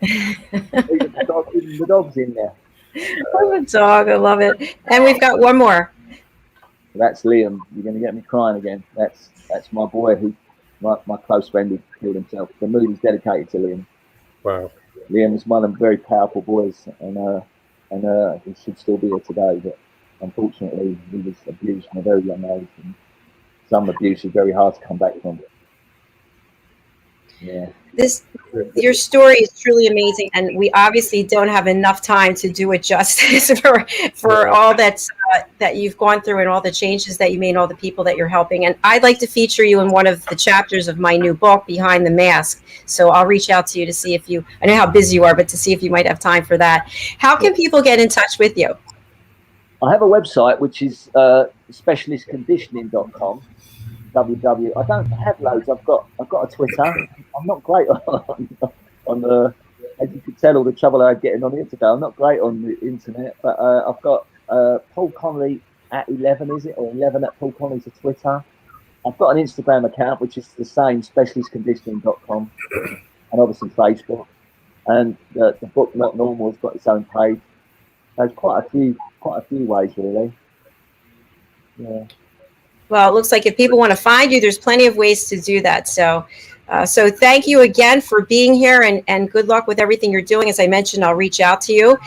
Even the dog's in there. Oh, the dog, I love it. And we've got one more. That's Liam. You're going to get me crying again. That's my boy, who my close friend who killed himself. The movie's dedicated to Liam. Wow. Liam was one of them very powerful boys, and he should still be here today. But unfortunately, he was abused from a very young age, and some abuse is very hard to come back from. Yeah. Your story is truly amazing, and we obviously don't have enough time to do it justice for all that you've gone through and all the changes that you made and all the people that you're helping. And I'd like to feature you in one of the chapters of my new book, Behind the Mask. So I'll reach out to you to see if I know how busy you are, but to see if you might have time for that. How can people get in touch with you? I have a website, which is specialistconditioning.com. I don't have loads. I've got a Twitter. I'm not great on the, as you could tell, all the trouble I'm getting on here today. I'm not great on the internet, but I've got Paul Connolly at 11, is it, or 11 at Paul Connolly to Twitter. I've got an Instagram account, which is the same, specialistconditioning.com, and obviously Facebook. And the book Not Normal has got its own page. There's quite a few ways, really. Yeah. Well, it looks like if people want to find you, there's plenty of ways to do that. So thank you again for being here, and good luck with everything you're doing. As I mentioned, I'll reach out to you.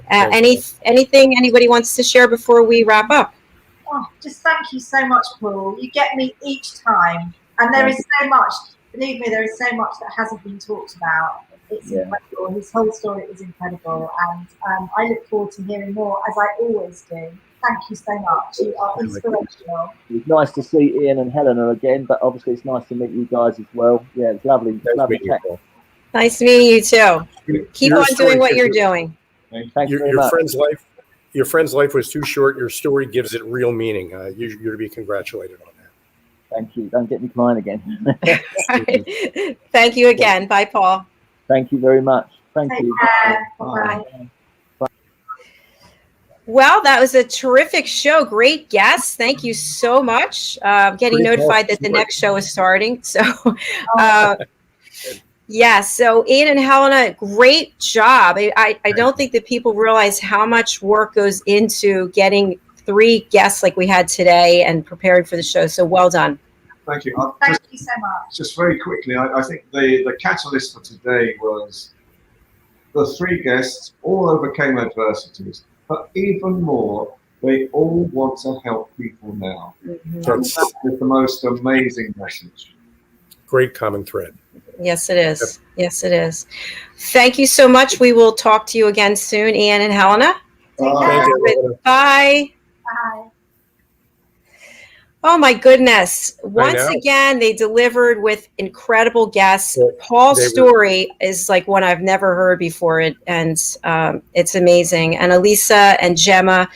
Anything anybody wants to share before we wrap up? Oh, just thank you so much, Paul. You get me each time. And there is so much, believe me, there is so much that hasn't been talked about. It's incredible. His whole story is incredible. And I look forward to hearing more, as I always do. Thank you so much. You are inspirational. It was nice to see Ian and Helena again, but obviously it's nice to meet you guys as well. Yeah, it's lovely. Lovely chat. Nice meeting you too. Keep on doing what you're doing. Thank you very much. Your friend's life was too short. Your story gives it real meaning. You're to be congratulated on that. Thank you. Don't get me crying again. Right. Thank you again. Bye, Paul. Thank you very much. Thank Take you. care. Bye. Well, that was a terrific show. Great guests. Thank you so much. Getting notified that the next show is starting. So, so Ian and Helena, great job. I don't think that people realize how much work goes into getting 3 guests like we had today and preparing for the show. So well done. Thank you. Thank you so much. Just very quickly, I think the catalyst for today was the 3 guests all overcame adversities. But even more, they all want to help people now. Mm-hmm. That's the most amazing message. Great common thread. Yes, it is. Yes, it is. Thank you so much. We will talk to you again soon, Ian and Helena. Bye. Bye. Bye. Oh my goodness. Once again, they delivered with incredible guests. Paul's story is like one I've never heard before, and it's amazing. And Elisa and Gemma,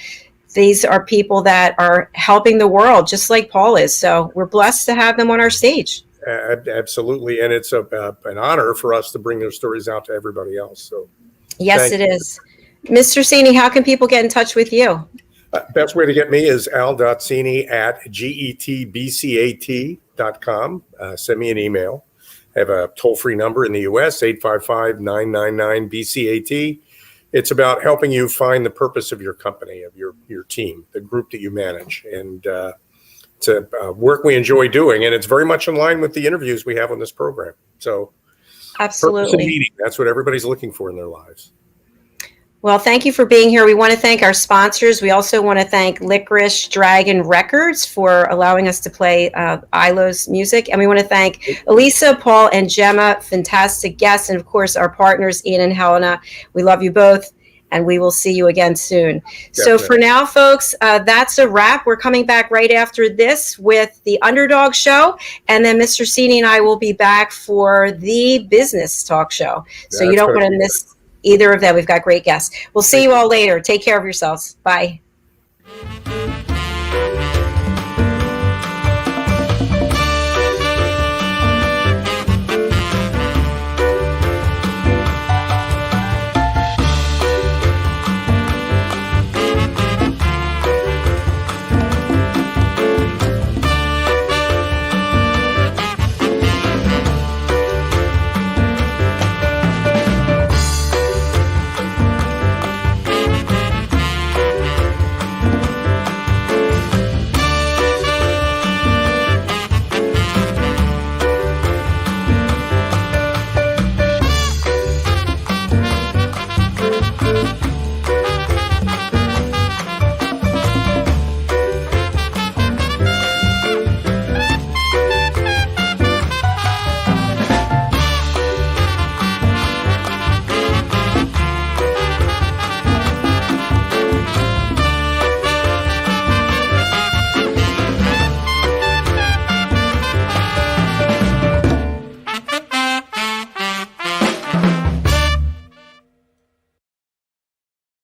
these are people that are helping the world just like Paul is. So we're blessed to have them on our stage. Absolutely. And it's an honor for us to bring their stories out to everybody else. So yes, it is. Mr. Cini, how can people get in touch with you? Best way to get me is al.cini@getbcat.com. Send me an email. I have a toll-free number in the U.S., 855-999-BCAT. It's about helping you find the purpose of your company, of your team, the group that you manage. And it's a work we enjoy doing, and it's very much in line with the interviews we have on this program. So purpose and Absolutely. meaning, that's what everybody's looking for in their lives. Well, thank you for being here. We want to thank our sponsors. We also want to thank Licorice Dragon Records for allowing us to play Ilo's music. And we want to thank Elisa, Paul, and Gemma, fantastic guests. And of course, our partners, Ian and Helena. We love you both, and we will see you again soon. So for now, folks, that's a wrap. We're coming back right after this with the Underdog Show. And then Mr. Cini and I will be back for the Business Talk Show. So you don't want to miss either of them. We've got great guests. We'll see you all later. Take care of yourselves. Bye.